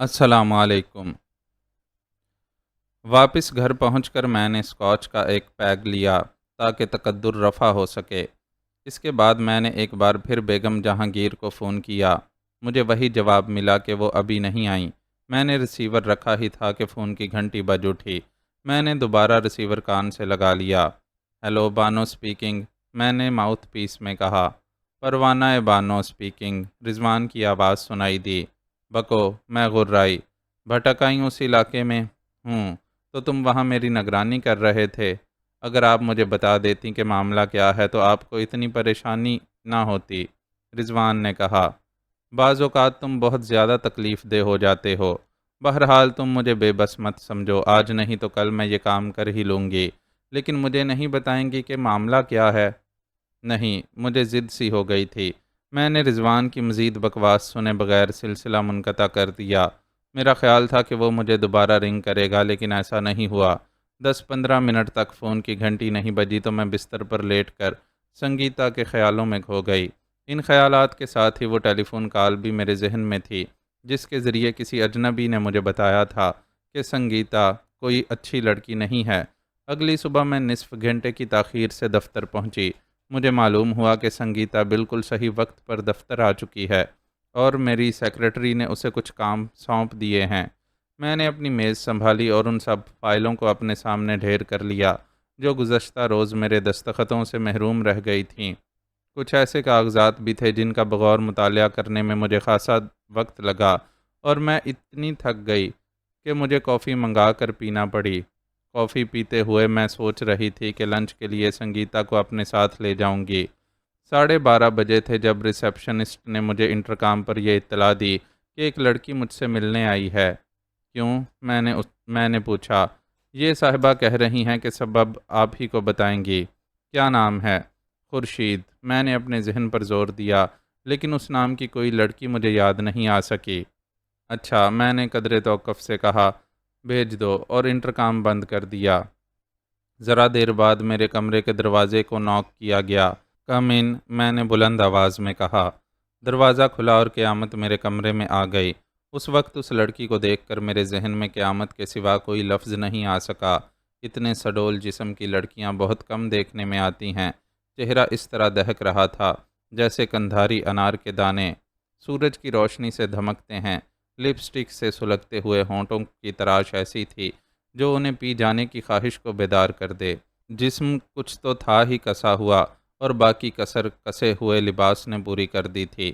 السلام علیکم۔ واپس گھر پہنچ کر میں نے اسکاچ کا ایک پیگ لیا تاکہ تقدر رفع ہو سکے۔ اس کے بعد میں نے ایک بار پھر بیگم جہانگیر کو فون کیا۔ مجھے وہی جواب ملا کہ وہ ابھی نہیں آئیں۔ میں نے ریسیور رکھا ہی تھا کہ فون کی گھنٹی بج اٹھی۔ میں نے دوبارہ ریسیور کان سے لگا لیا۔ ہیلو، بانو اسپیکنگ، میں نے ماؤتھ پیس میں کہا۔ پروانہ بانو اسپیکنگ، رضوان کی آواز سنائی دی۔ بکو، میں غرائی، بھٹک آئی اس علاقے میں ہوں، تو تم وہاں میری نگرانی کر رہے تھے۔ اگر آپ مجھے بتا دیتی کہ معاملہ کیا ہے تو آپ کو اتنی پریشانی نہ ہوتی، رضوان نے کہا۔ بعض اوقات تم بہت زیادہ تکلیف دہ ہو جاتے ہو۔ بہرحال تم مجھے بے بس مت سمجھو، آج نہیں تو کل میں یہ کام کر ہی لوں گی، لیکن مجھے نہیں بتائیں گی کہ معاملہ کیا ہے؟ نہیں، مجھے ضد سی ہو گئی تھی۔ میں نے رضوان کی مزید بکواس سنے بغیر سلسلہ منقطع کر دیا۔ میرا خیال تھا کہ وہ مجھے دوبارہ رنگ کرے گا، لیکن ایسا نہیں ہوا۔ 10-15 منٹ تک فون کی گھنٹی نہیں بجی تو میں بستر پر لیٹ کر سنگیتا کے خیالوں میں کھو گئی۔ ان خیالات کے ساتھ ہی وہ ٹیلی فون کال بھی میرے ذہن میں تھی، جس کے ذریعے کسی اجنبی نے مجھے بتایا تھا کہ سنگیتا کوئی اچھی لڑکی نہیں ہے۔ اگلی صبح میں نصف گھنٹے کی تاخیر سے دفتر پہنچی۔ مجھے معلوم ہوا کہ سنگیتا بالکل صحیح وقت پر دفتر آ چکی ہے اور میری سیکرٹری نے اسے کچھ کام سونپ دیے ہیں۔ میں نے اپنی میز سنبھالی اور ان سب فائلوں کو اپنے سامنے ڈھیر کر لیا جو گزشتہ روز میرے دستخطوں سے محروم رہ گئی تھیں۔ کچھ ایسے کاغذات بھی تھے جن کا بغور مطالعہ کرنے میں مجھے خاصا وقت لگا اور میں اتنی تھک گئی کہ مجھے کافی منگا کر پینا پڑی۔ کافی پیتے ہوئے میں سوچ رہی تھی کہ لنچ کے لیے سنگیتا کو اپنے ساتھ لے جاؤں گی۔ 12:30 بجے تھے جب ریسیپشنسٹ نے مجھے انٹرکام پر یہ اطلاع دی کہ ایک لڑکی مجھ سے ملنے آئی ہے۔ کیوں؟ میں نے پوچھا۔ یہ صاحبہ کہہ رہی ہیں کہ سبب آپ ہی کو بتائیں گی۔ کیا نام ہے؟ خورشید، میں نے اپنے ذہن پر زور دیا، لیکن اس نام کی کوئی لڑکی مجھے یاد نہیں آ سکی۔ اچھا، میں نے قدرے توقف سے کہا، بھیج دو، اور انٹرکام بند کر دیا۔ ذرا دیر بعد میرے کمرے کے دروازے کو ناک کیا گیا۔ کم ان، میں نے بلند آواز میں کہا۔ دروازہ کھلا اور قیامت میرے کمرے میں آ گئی۔ اس وقت اس لڑکی کو دیکھ کر میرے ذہن میں قیامت کے سوا کوئی لفظ نہیں آ سکا۔ اتنے سڈول جسم کی لڑکیاں بہت کم دیکھنے میں آتی ہیں۔ چہرہ اس طرح دہک رہا تھا جیسے کندھاری انار کے دانے سورج کی روشنی سے دھمکتے ہیں۔ لپسٹک سے سلگتے ہوئے ہونٹوں کی تراش ایسی تھی جو انہیں پی جانے کی خواہش کو بیدار کر دے۔ جسم کچھ تو تھا ہی کسا ہوا اور باقی کسر کسے ہوئے لباس نے پوری کر دی تھی۔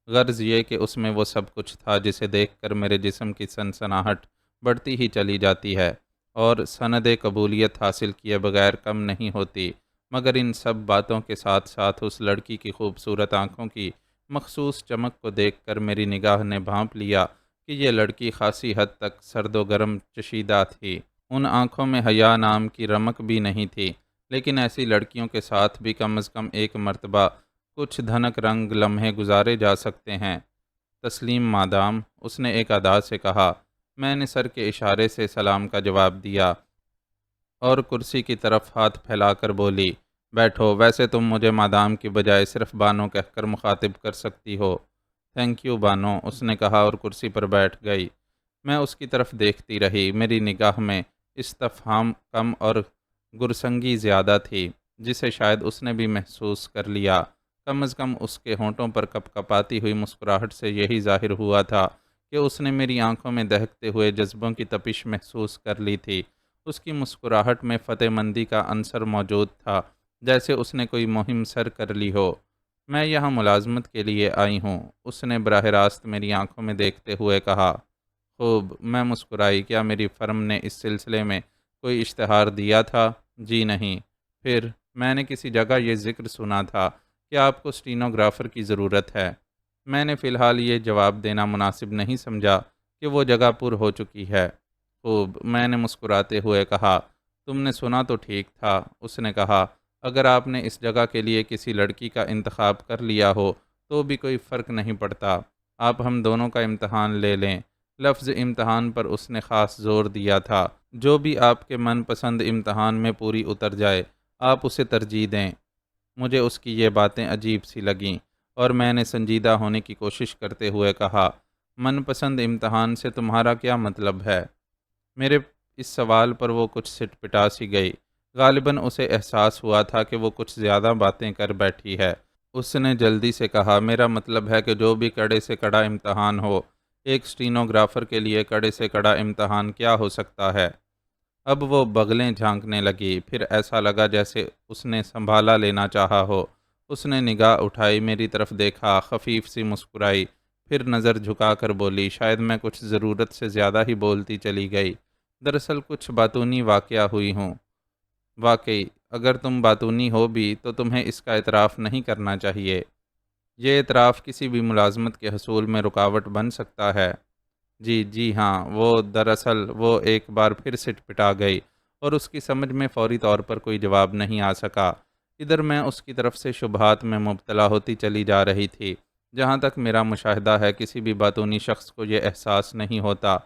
غرض یہ کہ اس میں وہ سب کچھ تھا جسے دیکھ کر میرے جسم کی سنسناہٹ بڑھتی ہی چلی جاتی ہے اور سند قبولیت حاصل کیے بغیر کم نہیں ہوتی، مگر ان سب باتوں کے ساتھ ساتھ اس لڑکی کی خوبصورت آنکھوں کی مخصوص چمک کو دیکھ کر میری نگاہ نے بھانپ لیا کہ یہ لڑکی خاصی حد تک سرد و گرم چشیدہ تھی۔ ان آنکھوں میں حیا نام کی رمق بھی نہیں تھی، لیکن ایسی لڑکیوں کے ساتھ بھی کم از کم ایک مرتبہ کچھ دھنک رنگ لمحے گزارے جا سکتے ہیں۔ تسلیم مادام، اس نے ایک ادا سے کہا۔ میں نے سر کے اشارے سے سلام کا جواب دیا اور کرسی کی طرف ہاتھ پھیلا کر بولی، بیٹھو، ویسے تم مجھے مادام کی بجائے صرف بانو کہہ کر مخاطب کر سکتی ہو۔ تھینک یو بانو، اس نے کہا اور کرسی پر بیٹھ گئی۔ میں اس کی طرف دیکھتی رہی۔ میری نگاہ میں استفہام کم اور گرسنگی زیادہ تھی، جسے شاید اس نے بھی محسوس کر لیا۔ کم از کم اس کے ہونٹوں پر کپ کپاتی ہوئی مسکراہٹ سے یہی ظاہر ہوا تھا کہ اس نے میری آنکھوں میں دہکتے ہوئے جذبوں کی تپش محسوس کر لی تھی۔ اس کی مسکراہٹ میں فتح مندی کا عنصر موجود تھا، جیسے اس نے کوئی مہم سر کر لی ہو۔ میں یہاں ملازمت کے لیے آئی ہوں، اس نے براہ راست میری آنکھوں میں دیکھتے ہوئے کہا۔ خوب، میں مسکرائی۔ کیا میری فرم نے اس سلسلے میں کوئی اشتہار دیا تھا؟ جی نہیں۔ پھر میں نے کسی جگہ یہ ذکر سنا تھا کہ آپ کو اسٹینوگرافر کی ضرورت ہے۔ میں نے فی الحال یہ جواب دینا مناسب نہیں سمجھا کہ وہ جگہ پر ہو چکی ہے۔ خوب، میں نے مسکراتے ہوئے کہا۔ تم نے سنا تو ٹھیک تھا، اس نے کہا۔ اگر آپ نے اس جگہ کے لیے کسی لڑکی کا انتخاب کر لیا ہو تو بھی کوئی فرق نہیں پڑتا۔ آپ ہم دونوں کا امتحان لے لیں۔ لفظ امتحان پر اس نے خاص زور دیا تھا۔ جو بھی آپ کے من پسند امتحان میں پوری اتر جائے، آپ اسے ترجیح دیں۔ مجھے اس کی یہ باتیں عجیب سی لگیں اور میں نے سنجیدہ ہونے کی کوشش کرتے ہوئے کہا، من پسند امتحان سے تمہارا کیا مطلب ہے؟ میرے اس سوال پر وہ کچھ سٹ پٹا سی گئی۔ غالباً اسے احساس ہوا تھا کہ وہ کچھ زیادہ باتیں کر بیٹھی ہے۔ اس نے جلدی سے کہا، میرا مطلب ہے کہ جو بھی کڑے سے کڑا امتحان ہو، ایک اسٹینوگرافر کے لیے کڑے سے کڑا امتحان کیا ہو سکتا ہے؟ اب وہ بغلیں جھانکنے لگی، پھر ایسا لگا جیسے اس نے سنبھالا لینا چاہا ہو۔ اس نے نگاہ اٹھائی، میری طرف دیکھا، خفیف سی مسکرائی، پھر نظر جھکا کر بولی، شاید میں کچھ ضرورت سے زیادہ ہی بولتی چلی گئی۔ دراصل کچھ باتونی واقعہ ہوئی ہوں۔ واقعی، اگر تم باتونی ہو بھی تو تمہیں اس کا اعتراف نہیں کرنا چاہیے۔ یہ اعتراف کسی بھی ملازمت کے حصول میں رکاوٹ بن سکتا ہے۔ جی ہاں، دراصل وہ ایک بار پھر سٹ پٹا گئی اور اس کی سمجھ میں فوری طور پر کوئی جواب نہیں آ سکا۔ ادھر میں اس کی طرف سے شبہات میں مبتلا ہوتی چلی جا رہی تھی۔ جہاں تک میرا مشاہدہ ہے، کسی بھی باتونی شخص کو یہ احساس نہیں ہوتا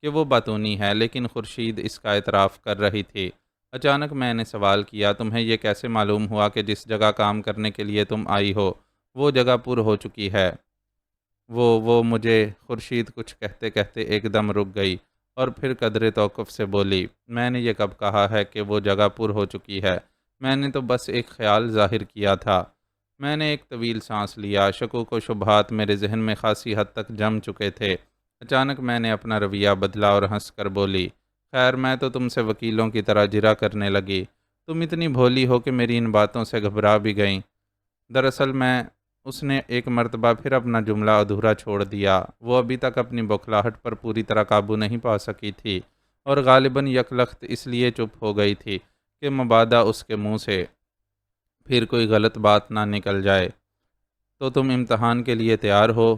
کہ وہ باتونی ہے، لیکن خورشید اس کا اعتراف کر رہی تھی۔ اچانک میں نے سوال کیا، تمہیں یہ کیسے معلوم ہوا کہ جس جگہ کام کرنے کے لیے تم آئی ہو وہ جگہ پر ہو چکی ہے؟ وہ مجھے خورشید کچھ کہتے کہتے ایک دم رک گئی اور پھر قدرے توقف سے بولی، میں نے یہ کب کہا ہے کہ وہ جگہ پر ہو چکی ہے؟ میں نے تو بس ایک خیال ظاہر کیا تھا۔ میں نے ایک طویل سانس لیا۔ شکوک و شبہات میرے ذہن میں خاصی حد تک جم چکے تھے۔ اچانک میں نے اپنا رویہ بدلا اور ہنس کر بولی، خیر، میں تو تم سے وکیلوں کی طرح جرا کرنے لگی۔ تم اتنی بھولی ہو کہ میری ان باتوں سے گھبرا بھی گئیں۔ دراصل اس نے ایک مرتبہ پھر اپنا جملہ ادھورا چھوڑ دیا۔ وہ ابھی تک اپنی بوکھلاہٹ پر پوری طرح قابو نہیں پا سکی تھی اور غالباً یک لخت اس لیے چپ ہو گئی تھی کہ مبادا اس کے منہ سے پھر کوئی غلط بات نہ نکل جائے۔ تو تم امتحان کے لیے تیار ہو؟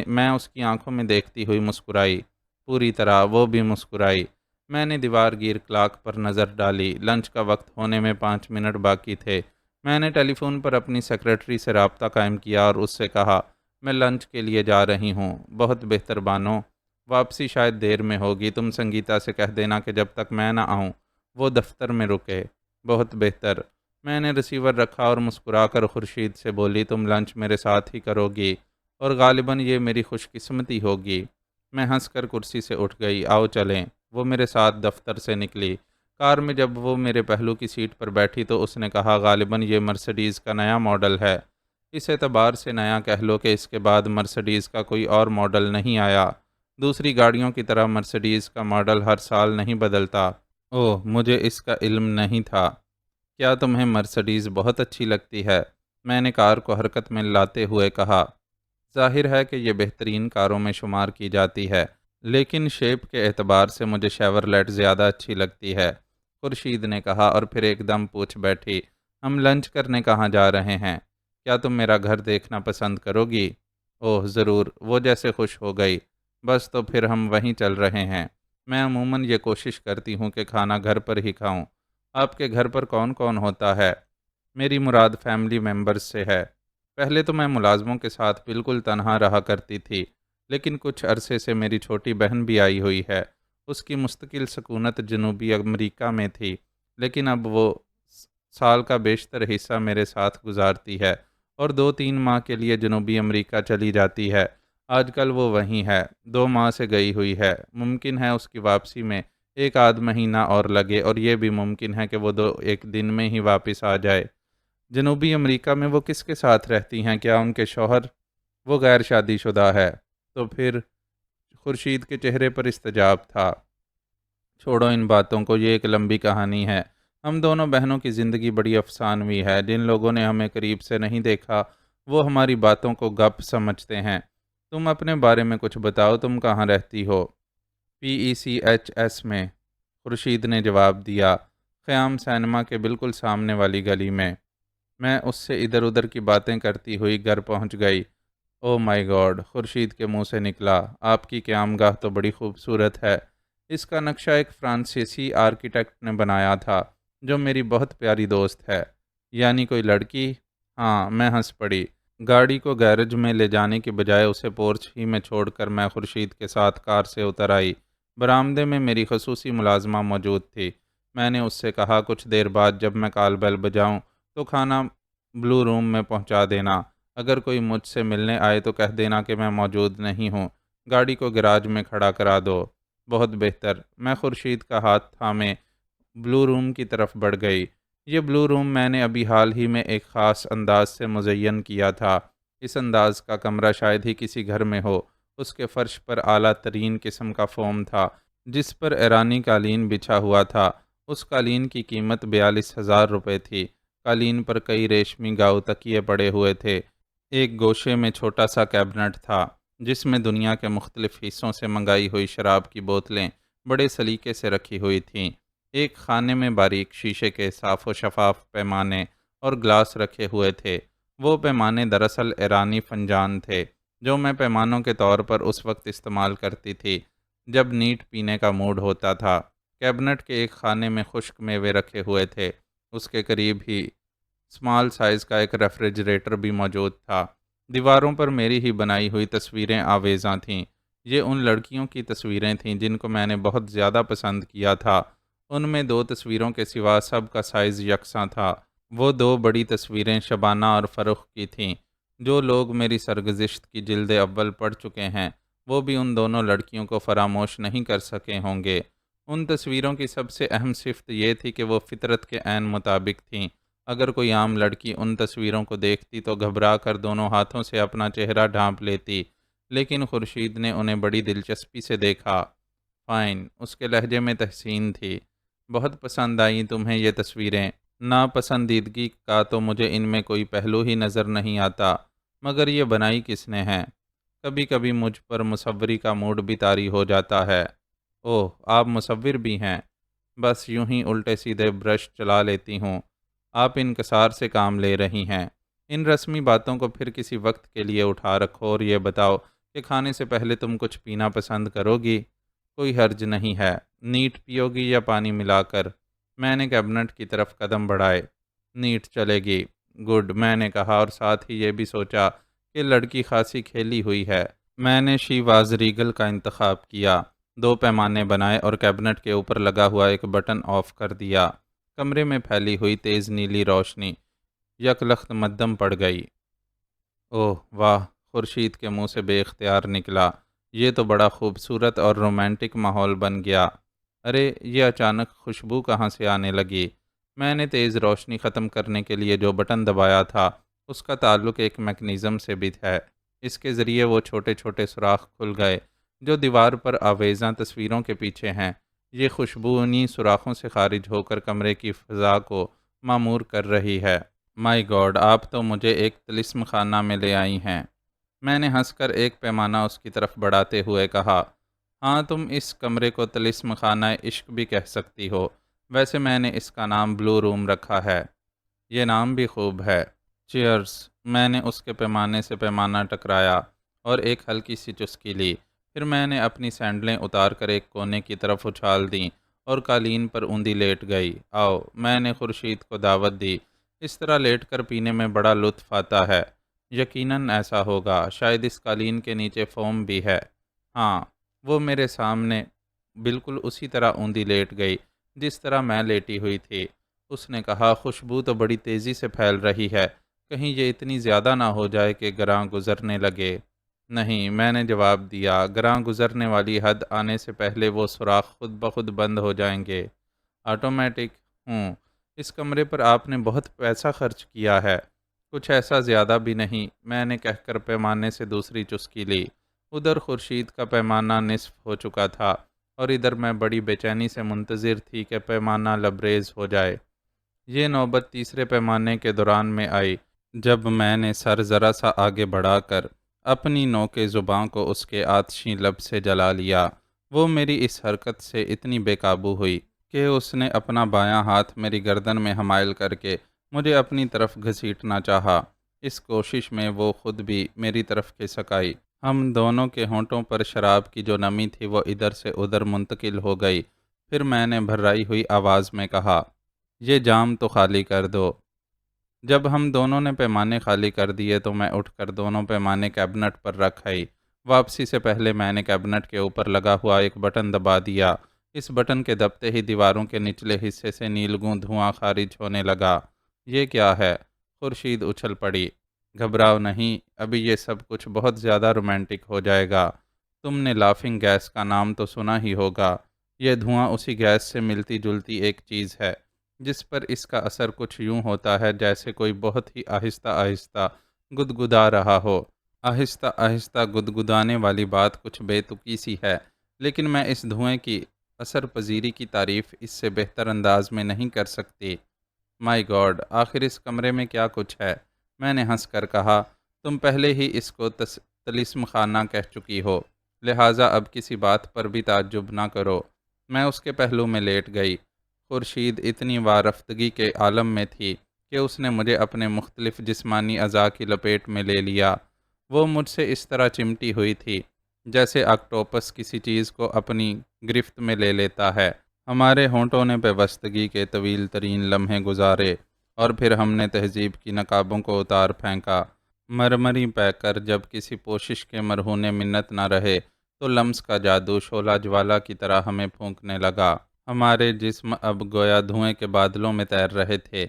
میں اس کی آنکھوں میں دیکھتی ہوئی مسکرائی۔ پوری طرح۔ وہ بھی مسکرائی۔ میں نے دیوار گیر کلاک پر نظر ڈالی۔ لنچ کا وقت ہونے میں 5 منٹ باقی تھے۔ میں نے ٹیلی فون پر اپنی سیکرٹری سے رابطہ قائم کیا اور اس سے کہا، میں لنچ کے لیے جا رہی ہوں۔ بہت بہتر بانو، واپسی شاید دیر میں ہوگی۔ تم سنگیتا سے کہہ دینا کہ جب تک میں نہ آؤں وہ دفتر میں رکے۔ بہت بہتر۔ میں نے ریسیور رکھا اور مسکرا کر خورشید سے بولی، تم لنچ میرے ساتھ ہی کرو گی اور غالباً یہ میری خوش قسمتی ہوگی۔ میں ہنس کر کرسی سے اٹھ گئی۔ آؤ چلیں۔ وہ میرے ساتھ دفتر سے نکلی۔ کار میں جب وہ میرے پہلو کی سیٹ پر بیٹھی تو اس نے کہا، غالباً یہ مرسڈیز کا نیا ماڈل ہے۔ اس اعتبار سے نیا کہہ لو کہ اس کے بعد مرسڈیز کا کوئی اور ماڈل نہیں آیا۔ دوسری گاڑیوں کی طرح مرسڈیز کا ماڈل ہر سال نہیں بدلتا۔ اوہ، مجھے اس کا علم نہیں تھا۔ کیا تمہیں مرسڈیز بہت اچھی لگتی ہے؟ میں نے کار کو حرکت میں لاتے ہوئے کہا۔ ظاہر ہے کہ یہ بہترین کاروں میں شمار کی جاتی ہے، لیکن شیپ کے اعتبار سے مجھے شیورلیٹ زیادہ اچھی لگتی ہے، خورشید نے کہا اور پھر ایک دم پوچھ بیٹھی، ہم لنچ کرنے کہاں جا رہے ہیں؟ کیا تم میرا گھر دیکھنا پسند کرو گی؟ اوہ ضرور، وہ جیسے خوش ہو گئی۔ بس تو پھر ہم وہیں چل رہے ہیں۔ میں عموماً یہ کوشش کرتی ہوں کہ کھانا گھر پر ہی کھاؤں۔ آپ کے گھر پر کون کون ہوتا ہے؟ میری مراد فیملی ممبرز سے ہے۔ پہلے تو میں ملازموں کے ساتھ بالکل تنہا رہا کرتی تھی، لیکن کچھ عرصے سے میری چھوٹی بہن بھی آئی ہوئی ہے۔ اس کی مستقل سکونت جنوبی امریکہ میں تھی، لیکن اب وہ سال کا بیشتر حصہ میرے ساتھ گزارتی ہے اور 2-3 ماہ کے لیے جنوبی امریکہ چلی جاتی ہے۔ آج کل وہ وہیں ہے، 2 ماہ سے گئی ہوئی ہے۔ ممکن ہے اس کی واپسی میں 1 آدھ مہینہ اور لگے، اور یہ بھی ممکن ہے کہ وہ 2-1 دن میں ہی واپس آ جائے۔ جنوبی امریکہ میں وہ کس کے ساتھ رہتی ہیں؟ کیا ان کے شوہر؟ وہ غیر شادی شدہ ہے۔ تو پھر؟ خورشید کے چہرے پر استجاب تھا۔ چھوڑو ان باتوں کو، یہ ایک لمبی کہانی ہے۔ ہم دونوں بہنوں کی زندگی بڑی افسانوی ہے۔ جن لوگوں نے ہمیں قریب سے نہیں دیکھا وہ ہماری باتوں کو گپ سمجھتے ہیں۔ تم اپنے بارے میں کچھ بتاؤ، تم کہاں رہتی ہو؟ PECHS میں، خورشید نے جواب دیا، خیام سینما کے بالکل سامنے والی گلی میں۔ میں اس سے ادھر ادھر کی باتیں کرتی ہوئی گھر پہنچ گئی۔ او مائی گاڈ، خورشید کے منہ سے نکلا، آپ کی قیام گاہ تو بڑی خوبصورت ہے۔ اس کا نقشہ ایک فرانسیسی آرکیٹیکٹ نے بنایا تھا جو میری بہت پیاری دوست ہے۔ یعنی کوئی لڑکی؟ ہاں، میں ہنس پڑی۔ گاڑی کو گیرج میں لے جانے کی بجائے اسے پورچ ہی میں چھوڑ کر میں خورشید کے ساتھ کار سے اتر آئی۔ برآمدے میں میری خصوصی ملازمہ موجود تھی۔ میں نے اس سے کہا، کچھ دیر بعد جب میں کال بیل بجاؤں تو کھانا بلو روم میں پہنچا دینا۔ اگر کوئی مجھ سے ملنے آئے تو کہہ دینا کہ میں موجود نہیں ہوں۔ گاڑی کو گراج میں کھڑا کرا دو۔ بہت بہتر۔ میں خورشید کا ہاتھ تھامے بلو روم کی طرف بڑھ گئی۔ یہ بلو روم میں نے ابھی حال ہی میں ایک خاص انداز سے مزین کیا تھا۔ اس انداز کا کمرہ شاید ہی کسی گھر میں ہو۔ اس کے فرش پر اعلیٰ ترین قسم کا فوم تھا، جس پر ایرانی قالین بچھا ہوا تھا۔ اس قالین کی قیمت 42,000 روپے تھی۔ قالین پر کئی ریشمی گاؤ تکیے پڑے ہوئے تھے۔ ایک گوشے میں چھوٹا سا کیبنٹ تھا، جس میں دنیا کے مختلف حصوں سے منگائی ہوئی شراب کی بوتلیں بڑے سلیقے سے رکھی ہوئی تھیں۔ ایک خانے میں باریک شیشے کے صاف و شفاف پیمانے اور گلاس رکھے ہوئے تھے۔ وہ پیمانے دراصل ایرانی فنجان تھے، جو میں پیمانوں کے طور پر اس وقت استعمال کرتی تھی جب نیٹ پینے کا موڈ ہوتا تھا۔ کیبنٹ کے ایک خانے میں خشک میوے رکھے ہوئے تھے۔ اس کے قریب ہی اسمال سائز کا ایک ریفریجریٹر بھی موجود تھا۔ دیواروں پر میری ہی بنائی ہوئی تصویریں آویزاں تھیں۔ یہ ان لڑکیوں کی تصویریں تھیں جن کو میں نے بہت زیادہ پسند کیا تھا۔ ان میں 2 تصویروں کے سوا سب کا سائز یکساں تھا۔ وہ 2 بڑی تصویریں شبانہ اور فروخ کی تھیں۔ جو لوگ میری سرگزشت کی جلد اول پڑھ چکے ہیں، وہ بھی ان دونوں لڑکیوں کو فراموش نہیں کر سکے ہوں گے۔ ان تصویروں کی سب سے اہم صفت یہ تھی کہ وہ فطرت کے عین مطابق تھیں۔ اگر کوئی عام لڑکی ان تصویروں کو دیکھتی تو گھبرا کر دونوں ہاتھوں سے اپنا چہرہ ڈھانپ لیتی، لیکن خورشید نے انہیں بڑی دلچسپی سے دیکھا۔ فائن، اس کے لہجے میں تحسین تھی۔ بہت پسند آئیں تمہیں یہ تصویریں؟ ناپسندیدگی کا تو مجھے ان میں کوئی پہلو ہی نظر نہیں آتا، مگر یہ بنائی کس نے ہے؟ کبھی کبھی مجھ پر مصوری کا موڈ بھی طاری ہو جاتا ہے۔ اوہ، آپ مصور بھی ہیں؟ بس یوں ہی الٹے سیدھے برش چلا لیتی ہوں۔ آپ انکسار سے کام لے رہی ہیں۔ ان رسمی باتوں کو پھر کسی وقت کے لیے اٹھا رکھو اور یہ بتاؤ کہ کھانے سے پہلے تم کچھ پینا پسند کرو گی؟ کوئی حرج نہیں ہے۔ نیٹ پیو گی یا پانی ملا کر؟ میں نے کیبنٹ کی طرف قدم بڑھائے۔ نیٹ چلے گی۔ گڈ، میں نے کہا اور ساتھ ہی یہ بھی سوچا کہ لڑکی خاصی کھیلی ہوئی ہے۔ میں نے شیواز ریگل کا انتخاب کیا، 2 پیمانے بنائے اور کیبنٹ کے اوپر لگا ہوا ایک بٹن آف کر دیا۔ کمرے میں پھیلی ہوئی تیز نیلی روشنی یک لخت مدھم پڑ گئی۔ اوہ واہ، خورشید کے منہ سے بے اختیار نکلا، یہ تو بڑا خوبصورت اور رومانٹک ماحول بن گیا۔ ارے، یہ اچانک خوشبو کہاں سے آنے لگی؟ میں نے تیز روشنی ختم کرنے کے لیے جو بٹن دبایا تھا، اس کا تعلق ایک میکنزم سے بھی ہے۔ اس کے ذریعے وہ چھوٹے چھوٹے سوراخ کھل گئے جو دیوار پر آویزاں تصویروں کے پیچھے ہیں۔ یہ خوشبو انہی سوراخوں سے خارج ہو کر کمرے کی فضا کو معمور کر رہی ہے۔ مائی گاڈ، آپ تو مجھے ایک طلسم خانہ میں لے آئی ہیں۔ میں نے ہنس کر ایک پیمانہ اس کی طرف بڑھاتے ہوئے کہا۔ ہاں، تم اس کمرے کو طلسم خانہ عشق بھی کہہ سکتی ہو۔ ویسے میں نے اس کا نام بلو روم رکھا ہے۔ یہ نام بھی خوب ہے۔ چیئرز۔ میں نے اس کے پیمانے سے پیمانہ ٹکرایا اور ایک ہلکی سی چسکی لی۔ پھر میں نے اپنی سینڈلیں اتار کر ایک کونے کی طرف اچھال دیں اور قالین پر اوندھی لیٹ گئی۔ آؤ، میں نے خورشید کو دعوت دی۔ اس طرح لیٹ کر پینے میں بڑا لطف آتا ہے۔ یقیناً ایسا ہوگا۔ شاید اس قالین کے نیچے فوم بھی ہے۔ ہاں، وہ میرے سامنے بالکل اسی طرح اوندھی لیٹ گئی جس طرح میں لیٹی ہوئی تھی۔ اس نے کہا، خوشبو تو بڑی تیزی سے پھیل رہی ہے، کہیں یہ اتنی زیادہ نہ ہو جائے کہ گراں گزرنے لگے۔ نہیں، میں نے جواب دیا، گراں گزرنے والی حد آنے سے پہلے وہ سوراخ خود بخود بند ہو جائیں گے۔ آٹومیٹک؟ اس کمرے پر آپ نے بہت پیسہ خرچ کیا ہے۔ کچھ ایسا زیادہ بھی نہیں، میں نے کہہ کر پیمانے سے دوسری چسکی لی۔ ادھر خورشید کا پیمانہ نصف ہو چکا تھا اور ادھر میں بڑی بے چینی سے منتظر تھی کہ پیمانہ لبریز ہو جائے۔ یہ نوبت تیسرے پیمانے کے دوران میں آئی، جب میں نے سر ذرا سا آگے بڑھا کر اپنی نوک زباں کو اس کے آتشیں لب سے جلا لیا۔ وہ میری اس حرکت سے اتنی بے قابو ہوئی کہ اس نے اپنا بایاں ہاتھ میری گردن میں حمائل کر کے مجھے اپنی طرف گھسیٹنا چاہا۔ اس کوشش میں وہ خود بھی میری طرف کھسک آئی۔ ہم دونوں کے ہونٹوں پر شراب کی جو نمی تھی وہ ادھر سے ادھر منتقل ہو گئی۔ پھر میں نے بھرائی ہوئی آواز میں کہا، یہ جام تو خالی کر دو۔ جب ہم دونوں نے پیمانے خالی کر دیے تو میں اٹھ کر دونوں پیمانے کیبنٹ پر رکھ آئی۔ واپسی سے پہلے میں نے کیبنٹ کے اوپر لگا ہوا ایک بٹن دبا دیا۔ اس بٹن کے دبتے ہی دیواروں کے نچلے حصے سے نیلگوں دھواں خارج ہونے لگا۔ یہ کیا ہے؟ خورشید اچھل پڑی۔ گھبراؤ نہیں، ابھی یہ سب کچھ بہت زیادہ رومانٹک ہو جائے گا۔ تم نے لافنگ گیس کا نام تو سنا ہی ہوگا۔ یہ دھواں اسی گیس سے ملتی جلتی ایک چیز ہے، جس پر اس کا اثر کچھ یوں ہوتا ہے جیسے کوئی بہت ہی آہستہ آہستہ گدگدا رہا ہو۔ آہستہ آہستہ گدگدانے والی بات کچھ بے تکی سی ہے، لیکن میں اس دھوئیں کی اثر پذیری کی تعریف اس سے بہتر انداز میں نہیں کر سکتی۔ مائی گاڈ، آخر اس کمرے میں کیا کچھ ہے؟ میں نے ہنس کر کہا، تم پہلے ہی اس کو طلسم خانہ کہہ چکی ہو، لہٰذا اب کسی بات پر بھی تعجب نہ کرو۔ میں اس کے پہلو میں لیٹ گئی۔ خورشید اتنی وارفتگی کے عالم میں تھی کہ اس نے مجھے اپنے مختلف جسمانی اعضاء کی لپیٹ میں لے لیا۔ وہ مجھ سے اس طرح چمٹی ہوئی تھی جیسے آکٹوپس کسی چیز کو اپنی گرفت میں لے لیتا ہے۔ ہمارے ہونٹوں نے پیوستگی کے طویل ترین لمحے گزارے، اور پھر ہم نے تہذیب کی نقابوں کو اتار پھینکا۔ مرمری پہ کر جب کسی پوشش کے مرہون منت نہ رہے تو لمس کا جادو شعلہ جوالا کی طرح ہمیں پھونکنے لگا۔ ہمارے جسم اب گویا دھوئیں کے بادلوں میں تیر رہے تھے۔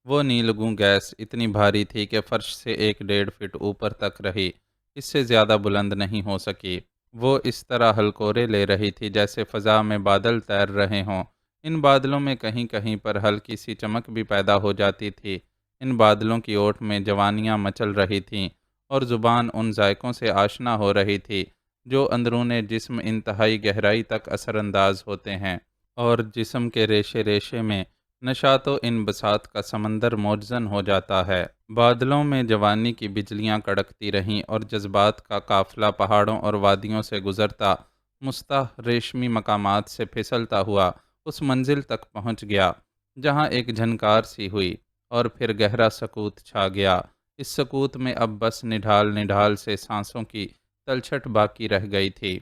وہ نیلگوں گیس اتنی بھاری تھی کہ فرش سے 1.5 فٹ اوپر تک رہی، اس سے زیادہ بلند نہیں ہو سکی۔ وہ اس طرح ہلکورے لے رہی تھی جیسے فضا میں بادل تیر رہے ہوں۔ ان بادلوں میں کہیں کہیں پر ہلکی سی چمک بھی پیدا ہو جاتی تھی۔ ان بادلوں کی اوٹ میں جوانیاں مچل رہی تھیں، اور زبان ان ذائقوں سے آشنا ہو رہی تھی جو اندرون جسم انتہائی گہرائی تک اثر انداز ہوتے ہیں، اور جسم کے ریشے ریشے میں نشاط و انبساط کا سمندر موجزن ہو جاتا ہے۔ بادلوں میں جوانی کی بجلیاں کڑکتی رہیں، اور جذبات کا قافلہ پہاڑوں اور وادیوں سے گزرتا مستح ریشمی مقامات سے پھسلتا ہوا اس منزل تک پہنچ گیا جہاں ایک جھنکار سی ہوئی، اور پھر گہرا سکوت چھا گیا۔ اس سکوت میں اب بس نڈھال نڈھال سے سانسوں کی تلچھٹ باقی رہ گئی تھی۔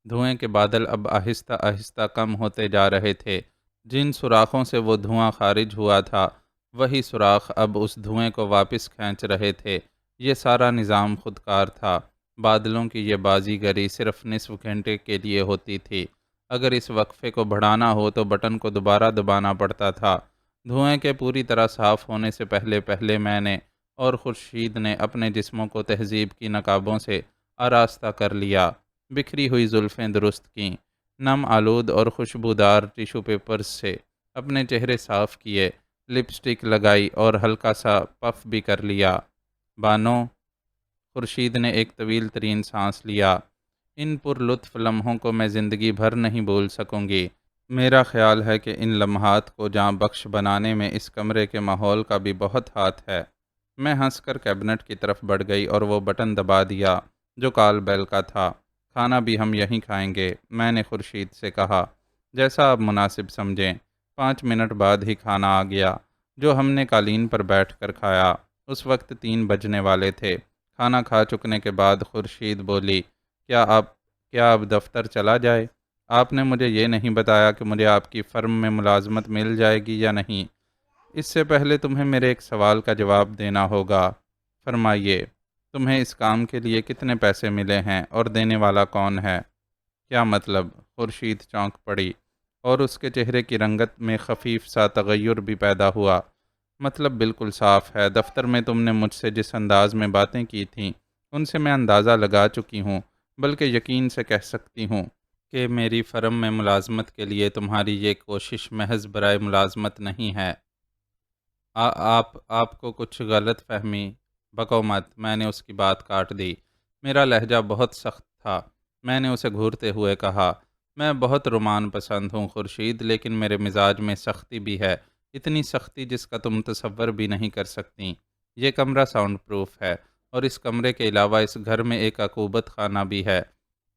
دھوئیں کے بادل اب آہستہ آہستہ کم ہوتے جا رہے تھے۔ جن سوراخوں سے وہ دھواں خارج ہوا تھا، وہی سوراخ اب اس دھوئیں کو واپس کھینچ رہے تھے۔ یہ سارا نظام خودکار تھا۔ بادلوں کی یہ بازی گری صرف نصف گھنٹے کے لیے ہوتی تھی۔ اگر اس وقفے کو بڑھانا ہو تو بٹن کو دوبارہ دبانا پڑتا تھا۔ دھوئیں کے پوری طرح صاف ہونے سے پہلے پہلے میں نے اور خورشید نے اپنے جسموں کو تہذیب کی نقابوں سے آراستہ کر لیا۔ بکھری ہوئی زلفیں درست کیں، نم آلود اور خوشبودار ٹیشو پیپرز سے اپنے چہرے صاف کیے، لپسٹک لگائی اور ہلکا سا پف بھی کر لیا۔ بانو، خورشید نے ایک طویل ترین سانس لیا، ان پر لطف لمحوں کو میں زندگی بھر نہیں بھول سکوں گی۔ میرا خیال ہے کہ ان لمحات کو جاں بخش بنانے میں اس کمرے کے ماحول کا بھی بہت ہاتھ ہے۔ میں ہنس کر کیبنٹ کی طرف بڑھ گئی اور وہ بٹن دبا دیا جو کال بیل کا تھا۔ کھانا بھی ہم یہیں کھائیں گے، میں نے خورشید سے کہا، جیسا آپ مناسب سمجھیں۔ 5 منٹ بعد ہی کھانا آ گیا، جو ہم نے قالین پر بیٹھ کر کھایا۔ اس وقت 3 بجنے والے تھے۔ کھانا کھا چکنے کے بعد خورشید بولی، کیا اب دفتر چلا جائے؟ آپ نے مجھے یہ نہیں بتایا کہ مجھے آپ کی فرم میں ملازمت مل جائے گی یا نہیں۔ اس سے پہلے تمہیں میرے ایک سوال کا جواب دینا ہوگا۔ فرمائیے، تمہیں اس کام کے لیے کتنے پیسے ملے ہیں اور دینے والا کون ہے؟ کیا مطلب؟ خورشید چونک پڑی، اور اس کے چہرے کی رنگت میں خفیف سا تغیر بھی پیدا ہوا۔ مطلب بالکل صاف ہے۔ دفتر میں تم نے مجھ سے جس انداز میں باتیں کی تھیں ان سے میں اندازہ لگا چکی ہوں، بلکہ یقین سے کہہ سکتی ہوں کہ میری فرم میں ملازمت کے لیے تمہاری یہ کوشش محض برائے ملازمت نہیں ہے۔ آپ کو کچھ غلط فہمی؟ بکو مت، میں نے اس کی بات کاٹ دی۔ میرا لہجہ بہت سخت تھا۔ میں نے اسے گھورتے ہوئے کہا، میں بہت رومان پسند ہوں خورشید، لیکن میرے مزاج میں سختی بھی ہے، اتنی سختی جس کا تم تصور بھی نہیں کر سکتی۔ یہ کمرہ ساؤنڈ پروف ہے، اور اس کمرے کے علاوہ اس گھر میں ایک عقوبت خانہ بھی ہے۔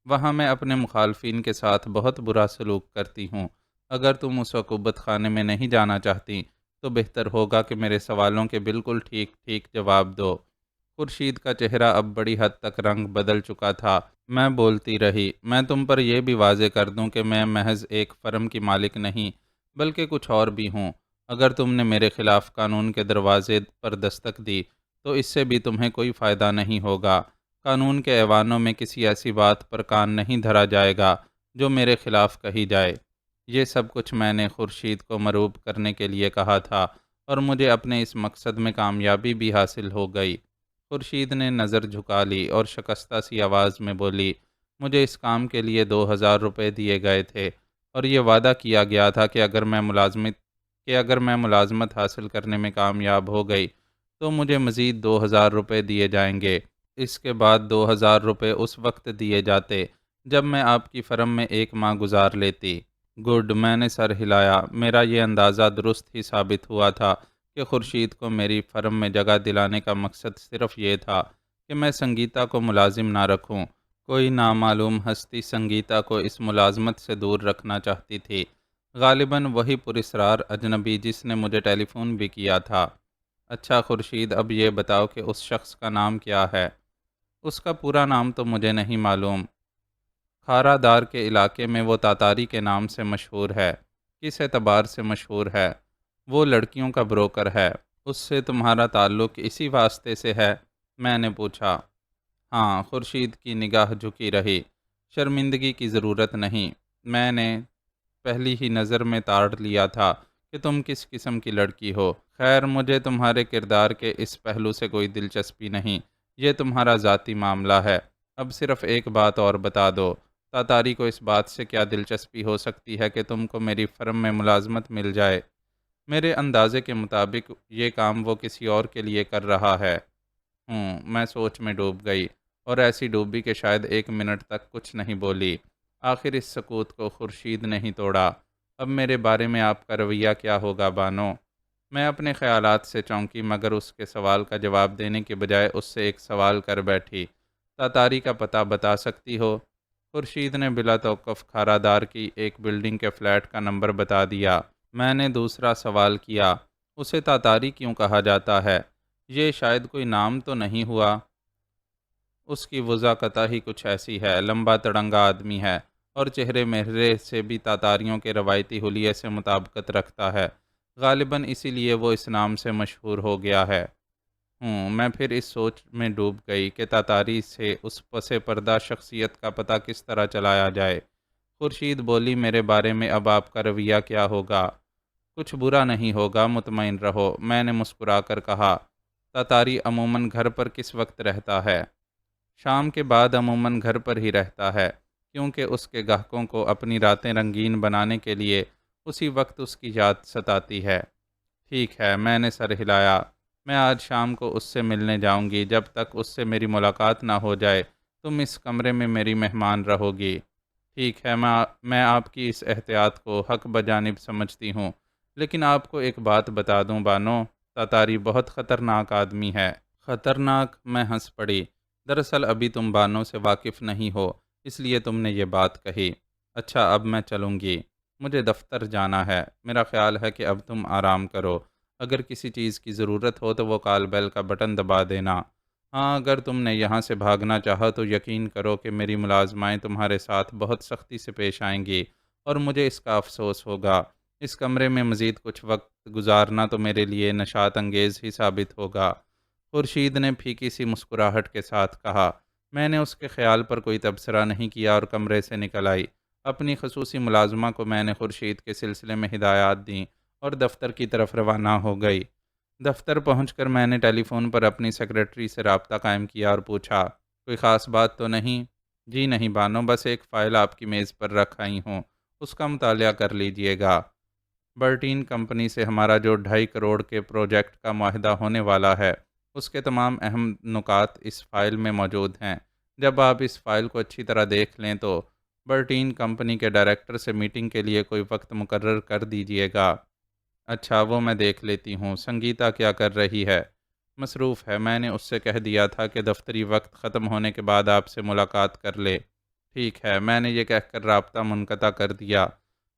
وہاں میں اپنے مخالفین کے ساتھ بہت برا سلوک کرتی ہوں۔ اگر تم اس عقوبت خانے میں نہیں جانا چاہتی تو بہتر ہوگا کہ میرے سوالوں کے بالکل ٹھیک ٹھیک جواب دو۔ خورشید کا چہرہ اب بڑی حد تک رنگ بدل چکا تھا۔ میں بولتی رہی، میں تم پر یہ بھی واضح کر دوں کہ میں محض ایک فرم کی مالک نہیں، بلکہ کچھ اور بھی ہوں۔ اگر تم نے میرے خلاف قانون کے دروازے پر دستک دی تو اس سے بھی تمہیں کوئی فائدہ نہیں ہوگا۔ قانون کے ایوانوں میں کسی ایسی بات پر کان نہیں دھرا جائے گا جو میرے خلاف کہی جائے۔ یہ سب کچھ میں نے خورشید کو مرعوب کرنے کے لیے کہا تھا، اور مجھے اپنے اس مقصد میں کامیابی بھی حاصل ہو گئی۔ خورشید نے نظر جھکا لی اور شکستہ سی آواز میں بولی، مجھے اس کام کے لیے 2000 روپے دیے گئے تھے اور یہ وعدہ کیا گیا تھا کہ اگر میں ملازمت حاصل کرنے میں کامیاب ہو گئی تو مجھے مزید 2000 روپے دیے جائیں گے۔ اس کے بعد 2000 روپے اس وقت دیے جاتے جب میں آپ کی فرم میں 1 ماہ گزار لیتی۔ گڈ، میں نے سر ہلایا۔ میرا یہ اندازہ درست ہی ثابت ہوا تھا کہ خورشید کو میری فرم میں جگہ دلانے کا مقصد صرف یہ تھا کہ میں سنگیتا کو ملازم نہ رکھوں۔ کوئی نامعلوم ہستی سنگیتا کو اس ملازمت سے دور رکھنا چاہتی تھی، غالباً وہی پراسرار اجنبی جس نے مجھے ٹیلی فون بھی کیا تھا۔ اچھا خورشید، اب یہ بتاؤ کہ اس شخص کا نام کیا ہے؟ اس کا پورا نام تو مجھے نہیں معلوم۔ کھارا دار کے علاقے میں وہ تاتاری کے نام سے مشہور ہے۔ کس اعتبار سے مشہور ہے؟ وہ لڑکیوں کا بروکر ہے۔ اس سے تمہارا تعلق اسی واسطے سے ہے؟ میں نے پوچھا۔ ہاں، خورشید کی نگاہ جھکی رہی۔ شرمندگی کی ضرورت نہیں، میں نے پہلی ہی نظر میں تاڑ لیا تھا کہ تم کس قسم کی لڑکی ہو۔ خیر، مجھے تمہارے کردار کے اس پہلو سے کوئی دلچسپی نہیں، یہ تمہارا ذاتی معاملہ ہے۔ اب صرف ایک بات اور بتا دو، تاتاری کو اس بات سے کیا دلچسپی ہو سکتی ہے کہ تم کو میری فرم میں ملازمت مل جائے؟ میرے اندازے کے مطابق یہ کام وہ کسی اور کے لیے کر رہا ہے۔ میں سوچ میں ڈوب گئی اور ایسی ڈوبی کہ شاید 1 منٹ تک کچھ نہیں بولی۔ آخر اس سکوت کو خورشید نے ہی توڑا۔ اب میرے بارے میں آپ کا رویہ کیا ہوگا بانو؟ میں اپنے خیالات سے چونکی، مگر اس کے سوال کا جواب دینے کے بجائے اس سے ایک سوال کر بیٹھی۔ تاتاری کا پتہ بتا سکتی ہو؟ خورشید نے بلا توقف کھارا دار کی ایک بلڈنگ کے فلیٹ کا نمبر بتا دیا۔ میں نے دوسرا سوال کیا، اسے تاتاری کیوں کہا جاتا ہے؟ یہ شاید کوئی نام تو نہیں ہوا؟ اس کی وضع قطعی کچھ ایسی ہے، لمبا تڑنگا آدمی ہے اور چہرے مہرے سے بھی تاتاریوں کے روایتی حلیے سے مطابقت رکھتا ہے، غالباً اسی لیے وہ اس نام سے مشہور ہو گیا ہے۔ میں پھر اس سوچ میں ڈوب گئی کہ تاتاری سے اس پس پردہ شخصیت کا پتہ کس طرح چلایا جائے۔ خورشید بولی، میرے بارے میں اب آپ کا رویہ کیا ہوگا؟ کچھ برا نہیں ہوگا، مطمئن رہو، میں نے مسکرا کر کہا۔ تاتاری عموماً گھر پر کس وقت رہتا ہے؟ شام کے بعد عموماً گھر پر ہی رہتا ہے، کیونکہ اس کے گاہکوں کو اپنی راتیں رنگین بنانے کے لیے اسی وقت اس کی یاد ستاتی ہے۔ ٹھیک ہے، میں نے سر ہلایا۔ میں آج شام کو اس سے ملنے جاؤں گی۔ جب تک اس سے میری ملاقات نہ ہو جائے تم اس کمرے میں میری مہمان رہو گی۔ ٹھیک ہے، میں آپ کی اس احتیاط کو حق بجانب سمجھتی ہوں، لیکن آپ کو ایک بات بتا دوں بانو، تاتاری بہت خطرناک آدمی ہے۔ خطرناک؟ میں ہنس پڑی۔ دراصل ابھی تم بانو سے واقف نہیں ہو، اس لیے تم نے یہ بات کہی۔ اچھا، اب میں چلوں گی، مجھے دفتر جانا ہے۔ میرا خیال ہے کہ اب تم آرام کرو۔ اگر کسی چیز کی ضرورت ہو تو وہ کال بیل کا بٹن دبا دینا۔ ہاں، اگر تم نے یہاں سے بھاگنا چاہا تو یقین کرو کہ میری ملازمائیں تمہارے ساتھ بہت سختی سے پیش آئیں گی اور مجھے اس کا افسوس ہوگا۔ اس کمرے میں مزید کچھ وقت گزارنا تو میرے لیے نشاط انگیز ہی ثابت ہوگا۔ خورشید نے پھیکی سی مسکراہٹ کے ساتھ کہا۔ میں نے اس کے خیال پر کوئی تبصرہ نہیں کیا اور کمرے سے نکل آئی۔ اپنی خصوصی ملازمہ کو میں نے خورشید کے سلسلے میں ہدایات دیں اور دفتر کی طرف روانہ ہو گئی۔ دفتر پہنچ کر میں نے ٹیلی فون پر اپنی سیکرٹری سے رابطہ قائم کیا اور پوچھا، کوئی خاص بات تو نہیں؟ جی نہیں بانو، بس ایک فائل آپ کی میز پر رکھ آئی ہوں، اس کا مطالعہ کر لیجئے گا۔ برٹین کمپنی سے ہمارا جو 2.5 کروڑ کے پروجیکٹ کا معاہدہ ہونے والا ہے، اس کے تمام اہم نکات اس فائل میں موجود ہیں۔ جب آپ اس فائل کو اچھی طرح دیکھ لیں تو برٹین کمپنی کے ڈائریکٹر سے میٹنگ کے لیے کوئی وقت مقرر کر دیجئے گا۔ اچھا، وہ میں دیکھ لیتی ہوں۔ سنگیتا کیا کر رہی ہے؟ مصروف ہے، میں نے اس سے کہہ دیا تھا کہ دفتری وقت ختم ہونے کے بعد آپ سے ملاقات کر لے۔ ٹھیک ہے، میں نے یہ کہہ کر رابطہ منقطع کر دیا۔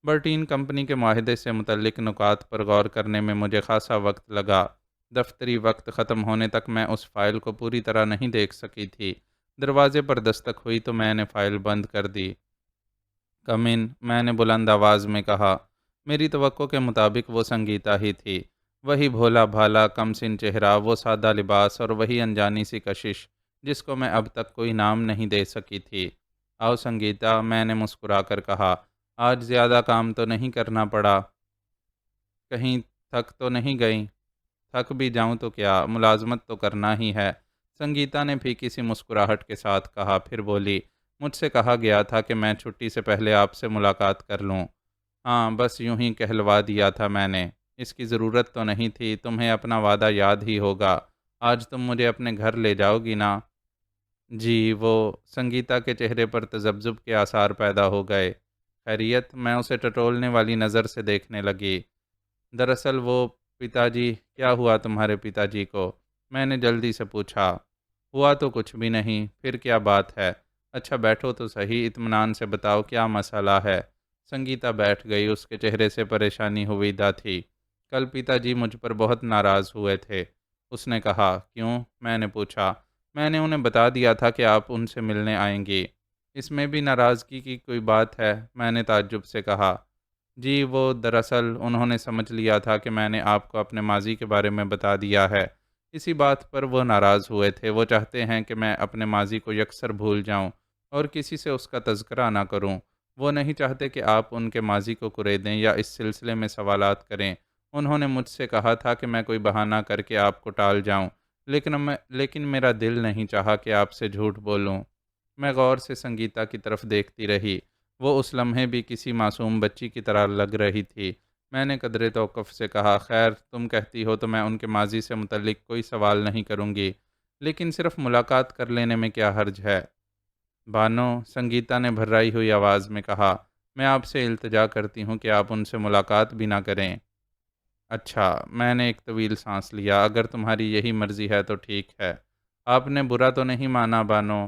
برٹین کمپنی کے معاہدے سے متعلق نکات پر غور کرنے میں مجھے خاصا وقت لگا۔ دفتری وقت ختم ہونے تک میں اس فائل کو پوری طرح نہیں دیکھ سکی تھی۔ دروازے پر دستک ہوئی تو میں نے فائل بند کر دی۔ کم ان، میں نے بلند آواز میں کہا۔ میری توقع کے مطابق وہ سنگیتا ہی تھی، وہی بھولا بھالا کم سن چہرہ، وہ سادہ لباس اور وہی انجانی سی کشش جس کو میں اب تک کوئی نام نہیں دے سکی تھی۔ آؤ سنگیتا، میں نے مسکرا کر کہا، آج زیادہ کام تو نہیں کرنا پڑا؟ کہیں تھک تو نہیں گئی؟ تھک بھی جاؤں تو کیا، ملازمت تو کرنا ہی ہے، سنگیتا نے پھیکی سی مسکراہٹ کے ساتھ کہا، پھر بولی، مجھ سے کہا گیا تھا کہ میں چھٹی سے پہلے آپ سے ملاقات کر لوں۔ ہاں، بس یوں ہی کہلوا دیا تھا میں نے۔ اس کی ضرورت تو نہیں تھی، تمہیں اپنا وعدہ یاد ہی ہوگا۔ آج تم مجھے اپنے گھر لے جاؤ گی نا؟ جی، وہ سنگیتا کے چہرے پر تذبذب کے آثار پیدا ہو گئے۔ خیریت؟ میں اسے ٹٹولنے والی نظر سے دیکھنے لگی۔ دراصل وہ پتا جی، کیا ہوا تمہارے پتا جی کو؟ میں نے جلدی سے پوچھا۔ ہوا تو کچھ بھی نہیں، پھر کیا بات ہے؟ اچھا بیٹھو تو صحیح، اطمینان سے بتاؤ کیا مسئلہ ہے؟ سنگیتا بیٹھ گئی، اس کے چہرے سے پریشانی ہویدہ تھی۔ کل پتا جی مجھ پر بہت ناراض ہوئے تھے، اس نے کہا۔ کیوں؟ میں نے پوچھا۔ میں نے انہیں بتا دیا تھا کہ آپ ان سے ملنے آئیں گی۔ اس میں بھی ناراضگی کی کوئی بات ہے؟ میں نے تعجب سے کہا۔ جی، وہ دراصل انہوں نے سمجھ لیا تھا کہ میں نے آپ کو اپنے ماضی کے بارے میں بتا دیا ہے، اسی بات پر وہ ناراض ہوئے تھے۔ وہ چاہتے ہیں کہ میں اپنے ماضی کو یکسر بھول جاؤں اور کسی سے اس کا تذکرہ نہ کروں۔ وہ نہیں چاہتے کہ آپ ان کے ماضی کو کریدیں یا اس سلسلے میں سوالات کریں۔ انہوں نے مجھ سے کہا تھا کہ میں کوئی بہانہ کر کے آپ کو ٹال جاؤں، لیکن میرا دل نہیں چاہا کہ آپ سے جھوٹ بولوں۔ میں غور سے سنگیتا کی طرف دیکھتی رہی۔ وہ اس لمحے بھی کسی معصوم بچی کی طرح لگ رہی تھی۔ میں نے قدرے توقف سے کہا، خیر تم کہتی ہو تو میں ان کے ماضی سے متعلق کوئی سوال نہیں کروں گی، لیکن صرف ملاقات کر لینے میں کیا حرج ہے؟ بانو، سنگیتا نے بھرائی ہوئی آواز میں کہا، میں آپ سے التجا کرتی ہوں کہ آپ ان سے ملاقات بھی نہ کریں۔ اچھا، میں نے ایک طویل سانس لیا۔ اگر تمہاری یہی مرضی ہے تو ٹھیک ہے۔ آپ نے برا تو نہیں مانا بانو؟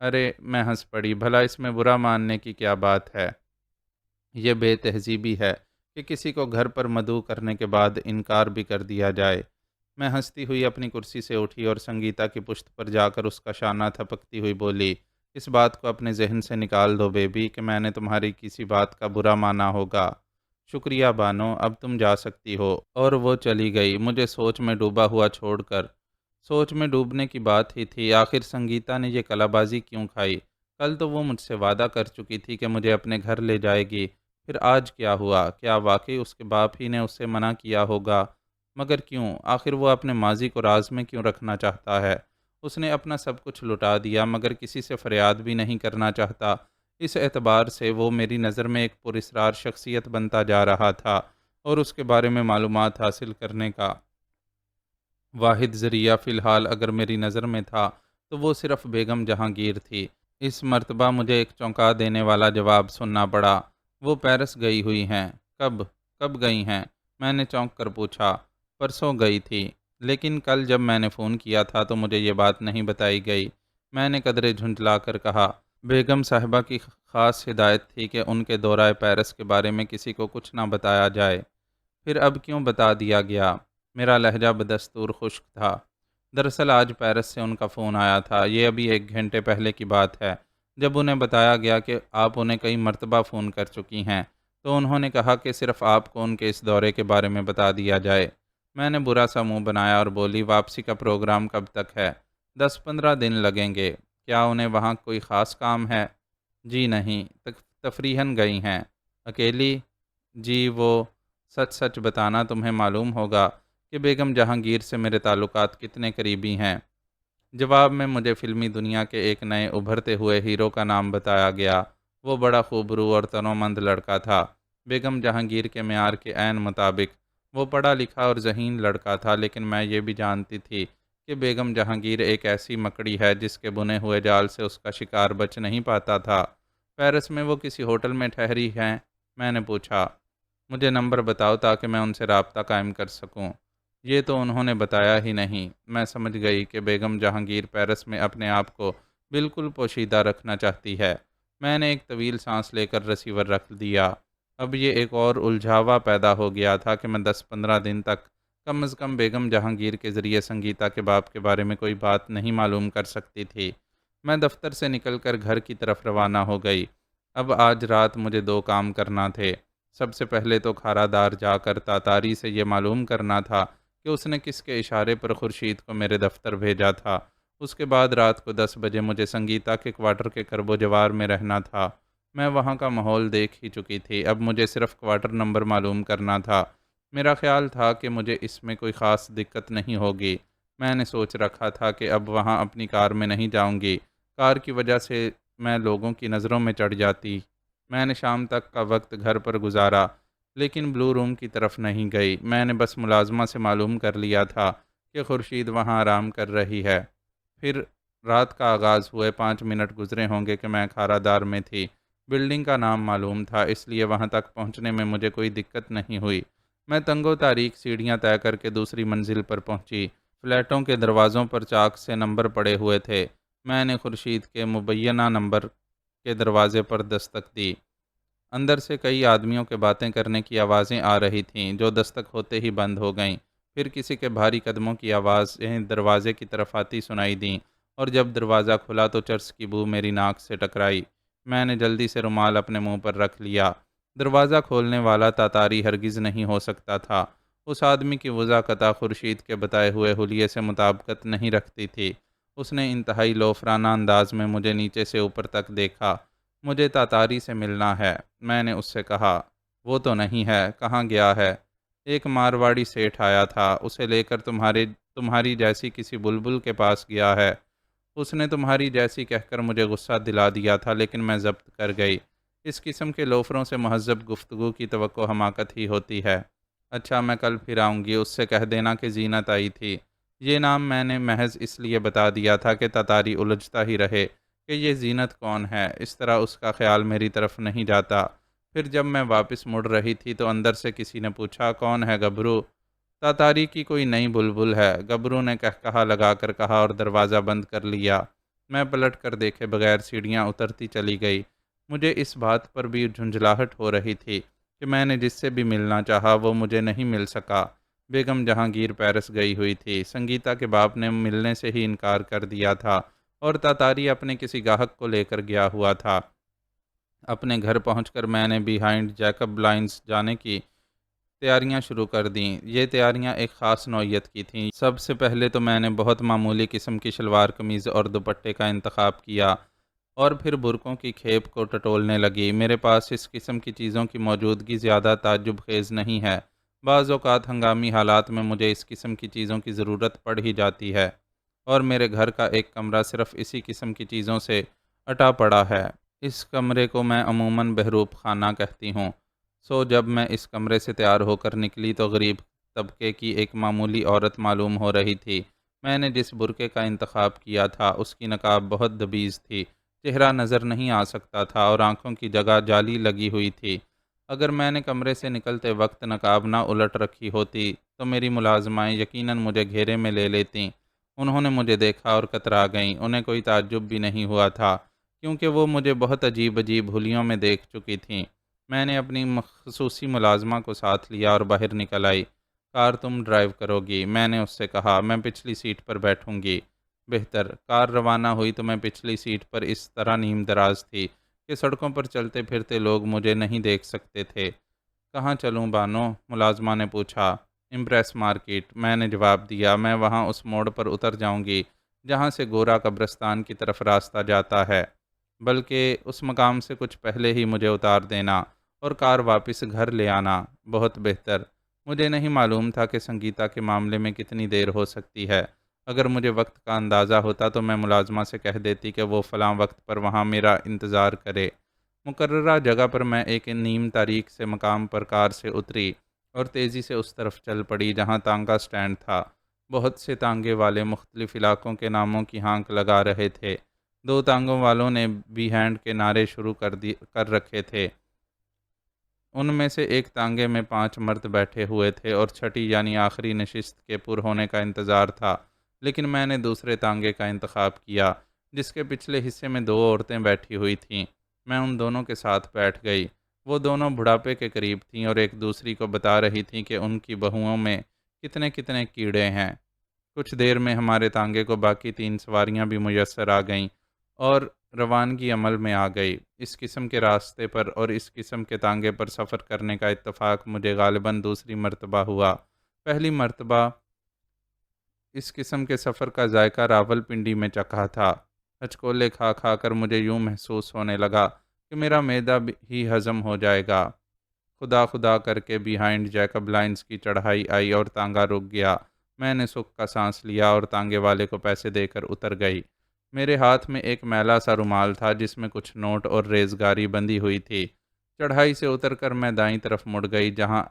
ارے، میں ہنس پڑی، بھلا اس میں برا ماننے کی کیا بات ہے؟ یہ بے تہذیبی ہے کہ کسی کو گھر پر مدعو کرنے کے بعد انکار بھی کر دیا جائے۔ میں ہنستی ہوئی اپنی کرسی سے اٹھی اور سنگیتا کی پشت پر جا کر اس کا شانہ تھپکتی ہوئی بولی، اس بات کو اپنے ذہن سے نکال دو بیبی کہ میں نے تمہاری کسی بات کا برا مانا ہوگا۔ شکریہ بانو، اب تم جا سکتی ہو۔ اور وہ چلی گئی، مجھے سوچ میں ڈوبا ہوا چھوڑ کر۔ سوچ میں ڈوبنے کی بات ہی تھی، آخر سنگیتا نے یہ کلا بازی کیوں کھائی؟ کل تو وہ مجھ سے وعدہ کر چکی تھی کہ مجھے اپنے گھر لے جائے گی، پھر آج کیا ہوا؟ کیا واقعی اس کے باپ ہی نے اسے منع کیا ہوگا؟ مگر کیوں؟ آخر وہ اپنے ماضی کو راز میں کیوں رکھنا چاہتا ہے؟ اس نے اپنا سب کچھ لٹا دیا مگر کسی سے فریاد بھی نہیں کرنا چاہتا۔ اس اعتبار سے وہ میری نظر میں ایک پراسرار شخصیت بنتا جا رہا تھا، اور اس کے بارے میں معلومات حاصل کرنے کا واحد ذریعہ فی الحال اگر میری نظر میں تھا تو وہ صرف بیگم جہانگیر تھی۔ اس مرتبہ مجھے ایک چونکا دینے والا جواب سننا پڑا۔ وہ پیرس گئی ہوئی ہیں۔ کب گئی ہیں؟ میں نے چونک کر پوچھا۔ پرسوں گئی تھی، لیکن کل جب میں نے فون کیا تھا تو مجھے یہ بات نہیں بتائی گئی۔ میں نے قدرے جھنجھلا کر کہا، بیگم صاحبہ کی خاص ہدایت تھی کہ ان کے دورہ پیرس کے بارے میں کسی کو کچھ نہ بتایا جائے۔ پھر اب کیوں بتا دیا گیا؟ میرا لہجہ بدستور خشک تھا۔ دراصل آج پیرس سے ان کا فون آیا تھا، یہ ابھی 1 گھنٹے پہلے کی بات ہے۔ جب انہیں بتایا گیا کہ آپ انہیں کئی مرتبہ فون کر چکی ہیں تو انہوں نے کہا کہ صرف آپ کو ان کے اس دورے کے بارے میں بتا دیا جائے۔ میں نے برا سا منہ بنایا اور بولی، واپسی کا پروگرام کب تک ہے؟ 10-15 دن لگیں گے۔ کیا انہیں وہاں کوئی خاص کام ہے؟ جی نہیں، تفریحاً گئی ہیں۔ اکیلی؟ جی، وہ سچ سچ بتانا، تمہیں معلوم ہوگا کہ بیگم جہانگیر سے میرے تعلقات کتنے قریبی ہیں۔ جواب میں مجھے فلمی دنیا کے ایک نئے ابھرتے ہوئے ہیرو کا نام بتایا گیا۔ وہ بڑا خوبرو اور تنومند لڑکا تھا، بیگم جہانگیر کے معیار کے عین مطابق۔ وہ پڑھا لکھا اور ذہین لڑکا تھا، لیکن میں یہ بھی جانتی تھی کہ بیگم جہانگیر ایک ایسی مکڑی ہے جس کے بنے ہوئے جال سے اس کا شکار بچ نہیں پاتا تھا۔ پیرس میں وہ کسی ہوٹل میں ٹھہری ہیں؟ میں نے پوچھا۔ مجھے نمبر بتاؤ تاکہ میں ان سے رابطہ قائم کر سکوں۔ یہ تو انہوں نے بتایا ہی نہیں۔ میں سمجھ گئی کہ بیگم جہانگیر پیرس میں اپنے آپ کو بالکل پوشیدہ رکھنا چاہتی ہے۔ میں نے ایک طویل سانس لے کر ریسیور رکھ دیا۔ اب یہ ایک اور الجھاوا پیدا ہو گیا تھا کہ میں 10-15 دن تک کم از کم بیگم جہانگیر کے ذریعے سنگیتا کے باپ کے بارے میں کوئی بات نہیں معلوم کر سکتی تھی۔ میں دفتر سے نکل کر گھر کی طرف روانہ ہو گئی۔ اب آج رات مجھے 2 کام کرنا تھے۔ سب سے پہلے تو کھارا دار جا کر تاتاری سے یہ معلوم کرنا تھا کہ اس نے کس کے اشارے پر خورشید کو میرے دفتر بھیجا تھا۔ اس کے بعد رات کو 10 بجے مجھے سنگیتا کے کوارٹر کے کرب و جوار میں رہنا تھا۔ میں وہاں کا ماحول دیکھ ہی چکی تھی، اب مجھے صرف کوارٹر نمبر معلوم کرنا تھا۔ میرا خیال تھا کہ مجھے اس میں کوئی خاص دقت نہیں ہوگی۔ میں نے سوچ رکھا تھا کہ اب وہاں اپنی کار میں نہیں جاؤں گی۔ کار کی وجہ سے میں لوگوں کی نظروں میں چڑھ جاتی۔ میں نے شام تک کا وقت گھر پر گزارا، لیکن بلو روم کی طرف نہیں گئی۔ میں نے بس ملازمہ سے معلوم کر لیا تھا کہ خورشید وہاں آرام کر رہی ہے۔ پھر رات کا آغاز ہوئے 5 منٹ گزرے ہوں گے کہ میں کھارا دار میں تھی۔ بلڈنگ کا نام معلوم تھا، اس لیے وہاں تک پہنچنے میں مجھے کوئی دقت نہیں ہوئی۔ میں تنگ و تاریک سیڑھیاں طے کر کے دوسری منزل پر پہنچی۔ فلیٹوں کے دروازوں پر چاک سے نمبر پڑے ہوئے تھے۔ میں نے خورشید کے مبینہ نمبر کے دروازے پر دستک دی۔ اندر سے کئی آدمیوں کے باتیں کرنے کی آوازیں آ رہی تھیں، جو دستک ہوتے ہی بند ہو گئیں۔ پھر کسی کے بھاری قدموں کی آوازیں دروازے کی طرف آتی سنائی دیں، اور جب دروازہ کھلا تو چرس کی بو میری ناک سے ٹکرائی۔ میں نے جلدی سے رومال اپنے منہ پر رکھ لیا۔ دروازہ کھولنے والا تاتاری ہرگز نہیں ہو سکتا تھا۔ اس آدمی کی وضاحت خورشید کے بتائے ہوئے حلیے سے مطابقت نہیں رکھتی تھی۔ اس نے انتہائی لوفرانہ انداز میں مجھے نیچے سے اوپر تک دیکھا۔ مجھے تاتاری سے ملنا ہے، میں نے اس سے کہا۔ وہ تو نہیں ہے، کہاں گیا ہے؟ ایک مارواڑی سیٹھ آیا تھا، اسے لے کر تمہاری جیسی کسی بلبل کے پاس گیا ہے۔ اس نے تمہاری جیسی کہہ کر مجھے غصہ دلا دیا تھا، لیکن میں ضبط کر گئی۔ اس قسم کے لوفروں سے مہذب گفتگو کی توقع حماقت ہی ہوتی ہے۔ اچھا، میں کل پھر آؤں گی، اس سے کہہ دینا کہ زینت آئی تھی۔ یہ نام میں نے محض اس لیے بتا دیا تھا کہ تاتاری الجھتا ہی رہے کہ یہ زینت کون ہے، اس طرح اس کا خیال میری طرف نہیں جاتا۔ پھر جب میں واپس مڑ رہی تھی تو اندر سے کسی نے پوچھا، کون ہے گبرو؟ تاتاری کی کوئی نئی بلبل ہے، گبرو نے کہا لگا کر کہا، اور دروازہ بند کر لیا۔ میں پلٹ کر دیکھے بغیر سیڑھیاں اترتی چلی گئی۔ مجھے اس بات پر بھی جھنجھلاہٹ ہو رہی تھی کہ میں نے جس سے بھی ملنا چاہا وہ مجھے نہیں مل سکا۔ بیگم جہانگیر پیرس گئی ہوئی تھی، سنگیتا کے باپ نے ملنے سے ہی انکار کر دیا تھا، اور تاتاری اپنے کسی گاہک کو لے کر گیا ہوا تھا۔ اپنے گھر پہنچ کر میں نے بیہائنڈ جیکب بلائنڈز جانے کی تیاریاں شروع کر دیں۔ یہ تیاریاں ایک خاص نوعیت کی تھیں۔ سب سے پہلے تو میں نے بہت معمولی قسم کی شلوار قمیض اور دوپٹے کا انتخاب کیا، اور پھر برقعوں کی کھیپ کو ٹٹولنے لگی۔ میرے پاس اس قسم کی چیزوں کی موجودگی زیادہ تعجب خیز نہیں ہے۔ بعض اوقات ہنگامی حالات میں مجھے اس قسم کی چیزوں کی ضرورت پڑ ہی جاتی ہے، اور میرے گھر کا ایک کمرہ صرف اسی قسم کی چیزوں سے اٹا پڑا ہے۔ اس کمرے کو میں عموماً بہروپ خانہ کہتی ہوں۔ جب میں اس کمرے سے تیار ہو کر نکلی تو غریب طبقے کی ایک معمولی عورت معلوم ہو رہی تھی۔ میں نے جس برقعے کا انتخاب کیا تھا اس کی نقاب بہت دبیز تھی، چہرہ نظر نہیں آ سکتا تھا، اور آنکھوں کی جگہ جالی لگی ہوئی تھی۔ اگر میں نے کمرے سے نکلتے وقت نقاب نہ الٹ رکھی ہوتی تو میری ملازمائیں یقیناً مجھے گھیرے میں لے لیتیں۔ انہوں نے مجھے دیکھا اور کترا گئیں۔ انہیں کوئی تعجب بھی نہیں ہوا تھا، کیونکہ وہ مجھے بہت عجیب حلیوں میں دیکھ چکی تھیں۔ میں نے اپنی خصوصی ملازمہ کو ساتھ لیا اور باہر نکل آئی۔ کار تم ڈرائیو کرو گی؟ میں نے اس سے کہا۔ میں پچھلی سیٹ پر بیٹھوں گی۔ بہتر۔ کار روانہ ہوئی تو میں پچھلی سیٹ پر اس طرح نیم دراز تھی کہ سڑکوں پر چلتے پھرتے لوگ مجھے نہیں دیکھ سکتے تھے۔ کہاں چلوں بانو؟ ملازمہ نے پوچھا۔ امپریس مارکیٹ، میں نے جواب دیا۔ میں وہاں اس موڑ پر اتر جاؤں گی جہاں سے گورا قبرستان کی طرف راستہ جاتا ہے، بلکہ اس مقام سے کچھ پہلے ہی مجھے اتار دینا اور کار واپس گھر لے آنا۔ بہت بہتر۔ مجھے نہیں معلوم تھا کہ سنگیتا کے معاملے میں کتنی دیر ہو سکتی ہے۔ اگر مجھے وقت کا اندازہ ہوتا تو میں ملازمہ سے کہہ دیتی کہ وہ فلاں وقت پر وہاں میرا انتظار کرے۔ مقررہ جگہ پر میں ایک نیم تاریک سے مقام پر کار سے اتری اور تیزی سے اس طرف چل پڑی جہاں تانگا سٹینڈ تھا۔ بہت سے تانگے والے مختلف علاقوں کے ناموں کی ہانک لگا رہے تھے۔ دو تانگوں والوں نے بی ہینڈ کے نعرے شروع کر رکھے تھے۔ ان میں سے ایک تانگے میں 5 مرد بیٹھے ہوئے تھے اور چھٹی یعنی آخری نشست کے پر ہونے کا انتظار تھا، لیکن میں نے دوسرے تانگے کا انتخاب کیا جس کے پچھلے حصے میں 2 عورتیں بیٹھی ہوئی تھیں۔ میں ان دونوں کے ساتھ بیٹھ گئی۔ وہ دونوں بڑھاپے کے قریب تھیں اور ایک دوسری کو بتا رہی تھیں کہ ان کی بہوؤں میں کتنے کتنے کیڑے ہیں۔ کچھ دیر میں ہمارے تانگے کو باقی 3 سواریاں بھی میسر آ گئیں اور روانگی عمل میں آ گئی۔ اس قسم کے راستے پر اور اس قسم کے تانگے پر سفر کرنے کا اتفاق مجھے غالباً دوسری مرتبہ ہوا۔ پہلی مرتبہ اس قسم کے سفر کا ذائقہ راولپنڈی میں چکھا تھا۔ ہچکولے کھا کھا کر مجھے یوں محسوس ہونے لگا کہ میرا معدہ ہی ہضم ہو جائے گا۔ خدا خدا کر کے بیہائنڈ جیکب لائنز کی چڑھائی آئی اور تانگا رک گیا۔ میں نے سکھ کا سانس لیا اور تانگے والے کو پیسے دے کر اتر گئی۔ میرے ہاتھ میں ایک میلا سا رومال تھا جس میں کچھ نوٹ اور ریزگاری بندھی ہوئی تھی۔ چڑھائی سے اتر کر میں دائیں طرف مڑ گئی جہاں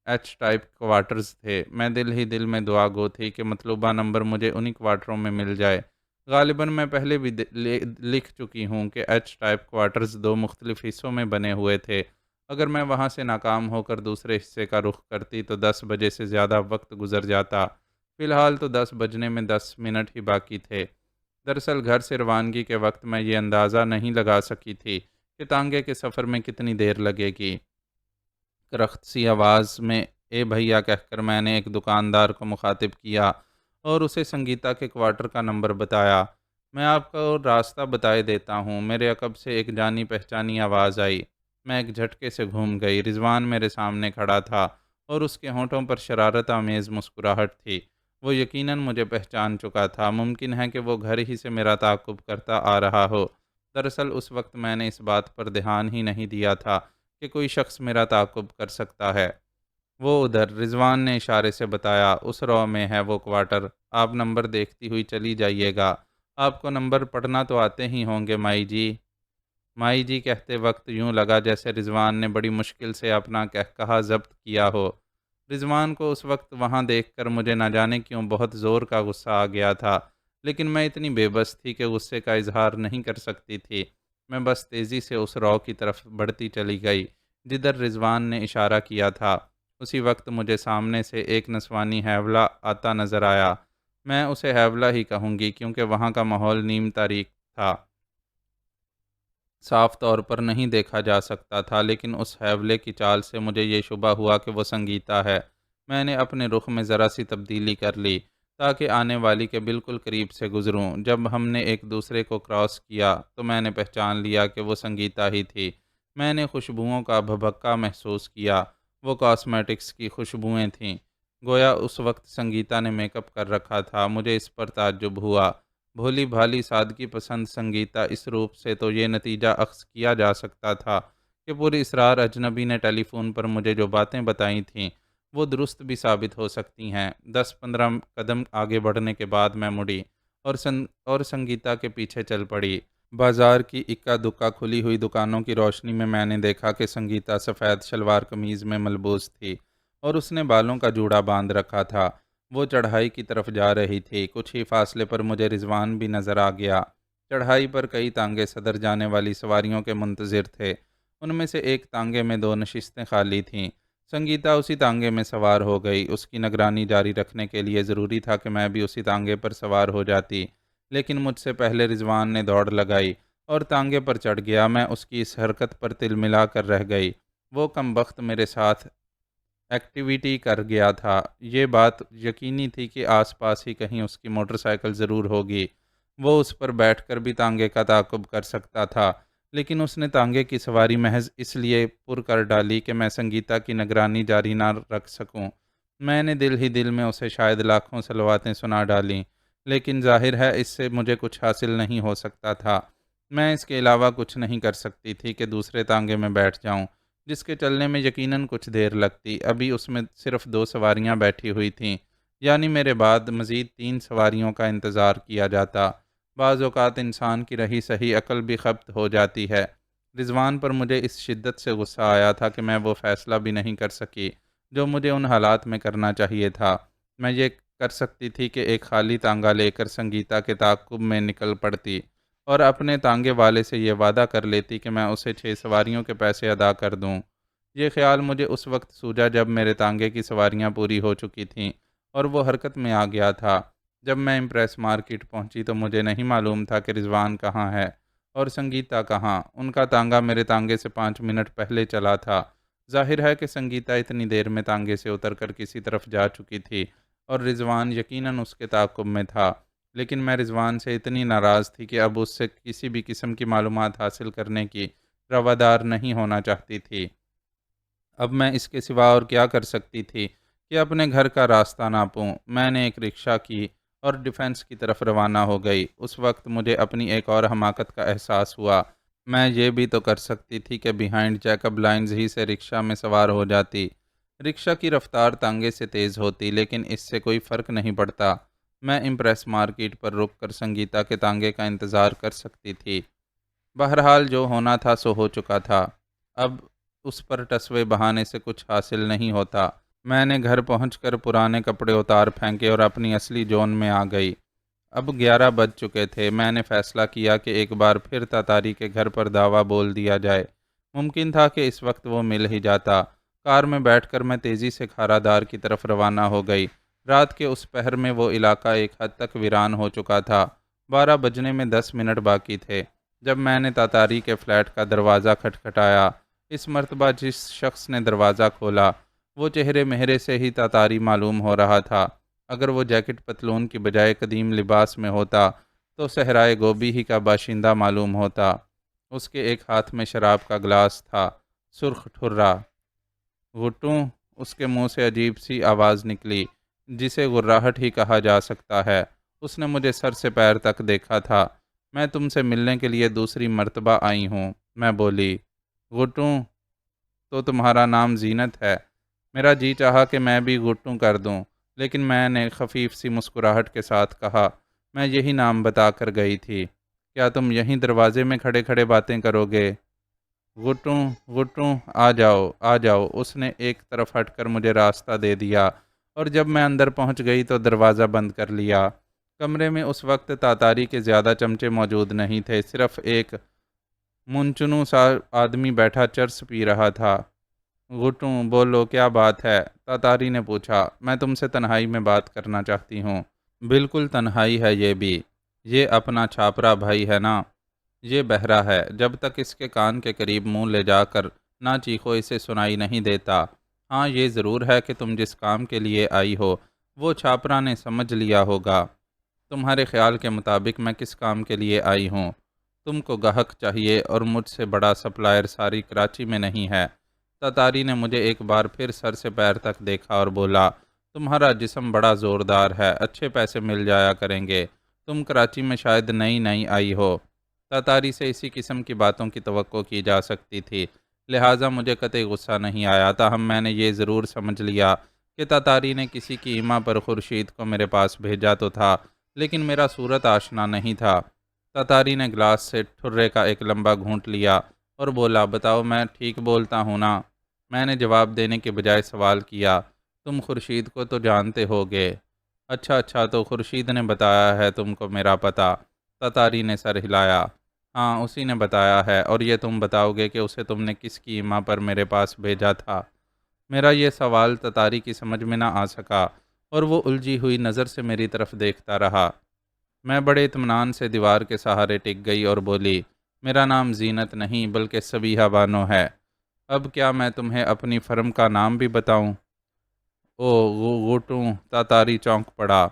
ایچ ٹائپ کوارٹرز تھے۔ میں دل ہی دل میں دعا گو تھی کہ مطلوبہ نمبر مجھے انہی کوارٹروں میں مل جائے۔ غالباً میں پہلے بھی لکھ چکی ہوں کہ ایچ ٹائپ کوارٹرز دو مختلف حصوں میں بنے ہوئے تھے۔ اگر میں وہاں سے ناکام ہو کر دوسرے حصے کا رخ کرتی تو 10 بجے سے زیادہ وقت گزر جاتا۔ فی الحال تو 10 بجنے میں 10 منٹ ہی باقی تھے۔ دراصل گھر سے روانگی کے وقت میں یہ اندازہ نہیں لگا سکی تھی کہ تانگے کے سفر میں کتنی دیر لگے گی۔ کرخت سی آواز میں اے بھیا کہہ کر میں نے ایک دکاندار کو مخاطب کیا اور اسے سنگیتا کے کوارٹر کا نمبر بتایا۔ میں آپ کو راستہ بتائے دیتا ہوں، میرے عقب سے ایک جانی پہچانی آواز آئی۔ میں ایک جھٹکے سے گھوم گئی۔ رضوان میرے سامنے کھڑا تھا اور اس کے ہونٹوں پر شرارت آمیز مسکراہٹ تھی۔ وہ یقیناً مجھے پہچان چکا تھا۔ ممکن ہے کہ وہ گھر ہی سے میرا تعاقب کرتا آ رہا ہو۔ دراصل اس وقت میں نے اس بات پر دھیان ہی نہیں دیا تھا کہ کوئی شخص میرا تعاقب کر سکتا ہے۔ وہ ادھر، رضوان نے اشارے سے بتایا، اس رو میں ہے وہ کوارٹر۔ آپ نمبر دیکھتی ہوئی چلی جائیے گا۔ آپ کو نمبر پڑھنا تو آتے ہی ہوں گے مائی جی۔ مائی جی کہتے وقت یوں لگا جیسے رضوان نے بڑی مشکل سے اپنا کہا ضبط کیا ہو۔ رضوان کو اس وقت وہاں دیکھ کر مجھے نہ جانے کیوں بہت زور کا غصہ آ گیا تھا، لیکن میں اتنی بے بس تھی کہ غصے کا اظہار نہیں کر سکتی تھی۔ میں بس تیزی سے اس رو کی طرف بڑھتی چلی گئی جدھر رضوان نے اشارہ کیا تھا۔ اسی وقت مجھے سامنے سے ایک نسوانی حیولہ آتا نظر آیا۔ میں اسے حیولہ ہی کہوں گی کیونکہ وہاں کا ماحول نیم تاریک تھا، صاف طور پر نہیں دیکھا جا سکتا تھا، لیکن اس حیولے کی چال سے مجھے یہ شبہ ہوا کہ وہ سنگیتا ہے۔ میں نے اپنے رخ میں ذرا سی تبدیلی کر لی تاکہ آنے والی کے بالکل قریب سے گزروں۔ جب ہم نے ایک دوسرے کو کراس کیا تو میں نے پہچان لیا کہ وہ سنگیتا ہی تھی۔ میں نے خوشبوؤں کا بھبکا محسوس کیا۔ وہ کاسمیٹکس کی خوشبوئیں تھیں، گویا اس وقت سنگیتا نے میک اپ کر رکھا تھا۔ مجھے اس پر تعجب ہوا۔ بھولی بھالی سادگی پسند سنگیتا اس روپ سے تو یہ نتیجہ اخذ کیا جا سکتا تھا کہ پوری اسرار اجنبی نے ٹیلی فون پر مجھے جو باتیں بتائی تھیں وہ درست بھی ثابت ہو سکتی ہیں۔ 10-15 قدم آگے بڑھنے کے بعد میں مڑی اور سنگیتا کے پیچھے چل پڑی۔ بازار کی اکا دکا کھلی ہوئی دکانوں کی روشنی میں نے دیکھا کہ سنگیتا سفید شلوار قمیض میں ملبوس تھی اور اس نے بالوں کا جوڑا باندھ رکھا تھا۔ وہ چڑھائی کی طرف جا رہی تھی۔ کچھ ہی فاصلے پر مجھے رضوان بھی نظر آ گیا۔ چڑھائی پر کئی تانگے صدر جانے والی سواریوں کے منتظر تھے۔ ان میں سے ایک تانگے میں 2 نشستیں خالی تھیں۔ سنگیتا اسی تانگے میں سوار ہو گئی۔ اس کی نگرانی جاری رکھنے کے لیے ضروری تھا کہ میں بھی اسی تانگے پر سوار ہو جاتی، لیکن مجھ سے پہلے رضوان نے دوڑ لگائی اور تانگے پر چڑھ گیا۔ میں اس کی اس حرکت پر تل ملا کر رہ گئی۔ وہ کم بخت میرے ساتھ ایکٹیویٹی کر گیا تھا۔ یہ بات یقینی تھی کہ آس پاس ہی کہیں اس کی موٹر سائیکل ضرور ہوگی۔ وہ اس پر بیٹھ کر بھی تانگے کا تعاقب کر سکتا تھا، لیکن اس نے تانگے کی سواری محض اس لیے پر کر ڈالی کہ میں سنگیتا کی نگرانی جاری نہ رکھ سکوں۔ میں نے دل ہی دل میں اسے شاید لاکھوں صلواتیں سنا ڈالیں، لیکن ظاہر ہے اس سے مجھے کچھ حاصل نہیں ہو سکتا تھا۔ میں اس کے علاوہ کچھ نہیں کر سکتی تھی کہ دوسرے تانگے میں بیٹھ جاؤں، جس کے چلنے میں یقیناً کچھ دیر لگتی۔ ابھی اس میں صرف 2 سواریاں بیٹھی ہوئی تھیں، یعنی میرے بعد مزید 3 سواریوں کا انتظار کیا جاتا۔ بعض اوقات انسان کی رہی سہی عقل بھی خبط ہو جاتی ہے۔ رضوان پر مجھے اس شدت سے غصہ آیا تھا کہ میں وہ فیصلہ بھی نہیں کر سکی جو مجھے ان حالات میں کرنا چاہیے تھا۔ میں یہ کر سکتی تھی کہ ایک خالی تانگا لے کر سنگیتا کے تعاقب میں نکل پڑتی اور اپنے تانگے والے سے یہ وعدہ کر لیتی کہ میں اسے 6 سواریوں کے پیسے ادا کر دوں۔ یہ خیال مجھے اس وقت سوجا جب میرے تانگے کی سواریاں پوری ہو چکی تھیں اور وہ حرکت میں آ گیا تھا۔ جب میں امپریس مارکیٹ پہنچی تو مجھے نہیں معلوم تھا کہ رضوان کہاں ہے اور سنگیتا کہاں۔ ان کا تانگا میرے تانگے سے 5 منٹ پہلے چلا تھا۔ ظاہر ہے کہ سنگیتا اتنی دیر میں تانگے سے اتر کر کسی طرف جا چکی تھی اور رضوان یقیناً اس کے تعاقب میں تھا، لیکن میں رضوان سے اتنی ناراض تھی کہ اب اس سے کسی بھی قسم کی معلومات حاصل کرنے کی روادار نہیں ہونا چاہتی تھی۔ اب میں اس کے سوا اور کیا کر سکتی تھی کہ اپنے گھر کا راستہ ناپوں۔ میں نے ایک رکشہ کی اور ڈیفنس کی طرف روانہ ہو گئی۔ اس وقت مجھے اپنی ایک اور حماقت کا احساس ہوا۔ میں یہ بھی تو کر سکتی تھی کہ بیہائنڈ جیکب لائنز ہی سے رکشہ میں سوار ہو جاتی۔ رکشہ کی رفتار تانگے سے تیز ہوتی، لیکن اس سے کوئی فرق نہیں پڑتا۔ میں امپریس مارکیٹ پر رک کر سنگیتا کے تانگے کا انتظار کر سکتی تھی۔ بہرحال جو ہونا تھا سو ہو چکا تھا، اب اس پر ٹسوے بہانے سے کچھ حاصل نہیں ہوتا۔ میں نے گھر پہنچ کر پرانے کپڑے اتار پھینکے اور اپنی اصلی جون میں آ گئی۔ اب 11 بج چکے تھے۔ میں نے فیصلہ کیا کہ ایک بار پھر تاتاری کے گھر پر دعویٰ بول دیا جائے۔ ممکن تھا کہ اس وقت وہ مل ہی جاتا۔ کار میں بیٹھ کر میں تیزی سے کھارا دار کی طرف روانہ ہو گئی۔ رات کے اس پہر میں وہ علاقہ ایک حد تک ویران ہو چکا تھا۔ 12 بجنے میں 10 منٹ باقی تھے جب میں نے تاتاری کے فلیٹ کا دروازہ کھٹکھٹایا۔ اس مرتبہ جس شخص نے دروازہ کھولا وہ چہرے مہرے سے ہی تاتاری معلوم ہو رہا تھا۔ اگر وہ جیکٹ پتلون کی بجائے قدیم لباس میں ہوتا تو صحرائے گوبی ہی کا باشندہ معلوم ہوتا۔ اس کے ایک ہاتھ میں شراب کا گلاس تھا، سرخ ٹھرا۔ غٹوں، اس کے منہ سے عجیب سی آواز نکلی جسے غراہٹ ہی کہا جا سکتا ہے۔ اس نے مجھے سر سے پیر تک دیکھا تھا۔ میں تم سے ملنے کے لیے دوسری مرتبہ آئی ہوں، میں بولی۔ غٹوں، تو تمہارا نام زینت ہے؟ میرا جی چاہا کہ میں بھی غٹوں کر دوں، لیکن میں نے خفیف سی مسکراہٹ کے ساتھ کہا، میں یہی نام بتا کر گئی تھی۔ کیا تم یہیں دروازے میں کھڑے کھڑے باتیں کرو گے؟ غٹوں، غٹوں، آ جاؤ، آ جاؤ۔ اس نے ایک طرف ہٹ کر مجھے راستہ دے دیا اور جب میں اندر پہنچ گئی تو دروازہ بند کر لیا۔ کمرے میں اس وقت تاتاری کے زیادہ چمچے موجود نہیں تھے، صرف ایک منچنو سا آدمی بیٹھا چرس پی رہا تھا۔ غٹوں، بولو کیا بات ہے؟ تاتاری نے پوچھا۔ میں تم سے تنہائی میں بات کرنا چاہتی ہوں۔ بالکل تنہائی ہے یہ بھی۔ یہ اپنا چھاپرا بھائی ہے نا، یہ بہرا ہے، جب تک اس کے کان کے قریب منہ لے جا کر نہ چیخو اسے سنائی نہیں دیتا۔ ہاں یہ ضرور ہے کہ تم جس کام کے لیے آئی ہو وہ چھاپرا نے سمجھ لیا ہوگا۔ تمہارے خیال کے مطابق میں کس کام کے لیے آئی ہوں؟ تم کو گاہک چاہیے اور مجھ سے بڑا سپلائر ساری کراچی میں نہیں ہے۔ تاتاری نے مجھے ایک بار پھر سر سے پیر تک دیکھا اور بولا، تمہارا جسم بڑا زوردار ہے، اچھے پیسے مل جایا کریں گے۔ تم کراچی میں شاید نئی آئی ہو۔ تاتاری سے اسی قسم کی باتوں کی توقع کی جا سکتی تھی، لہٰذا مجھے قطعی غصہ نہیں آیا۔ تاہم میں نے یہ ضرور سمجھ لیا کہ تاتاری نے کسی کی ایما پر خورشید کو میرے پاس بھیجا تو تھا، لیکن میرا صورت آشنا نہیں تھا۔ تاتاری نے گلاس سے ٹھرے کا ایک لمبا گھونٹ لیا اور بولا، بتاؤ میں ٹھیک بولتا ہوں نا؟ میں نے جواب دینے کے بجائے سوال کیا، تم خورشید کو تو جانتے ہوگے؟ اچھا، تو خورشید نے بتایا ہے تم کو میرا پتہ؟ تاتاری نے سر ہلایا۔ ہاں اسی نے بتایا ہے، اور یہ تم بتاؤ گے کہ اسے تم نے کس کی ایما پر میرے پاس بھیجا تھا؟ میرا یہ سوال تاتاری کی سمجھ میں نہ آ سکا اور وہ الجھی ہوئی نظر سے میری طرف دیکھتا رہا۔ میں بڑے اطمینان سے دیوار کے سہارے ٹک گئی اور بولی، میرا نام زینت نہیں بلکہ صبیحہ بانو ہے۔ اب کیا میں تمہیں اپنی فرم کا نام بھی بتاؤں؟ غٹوں، تاتاری چونک پڑا۔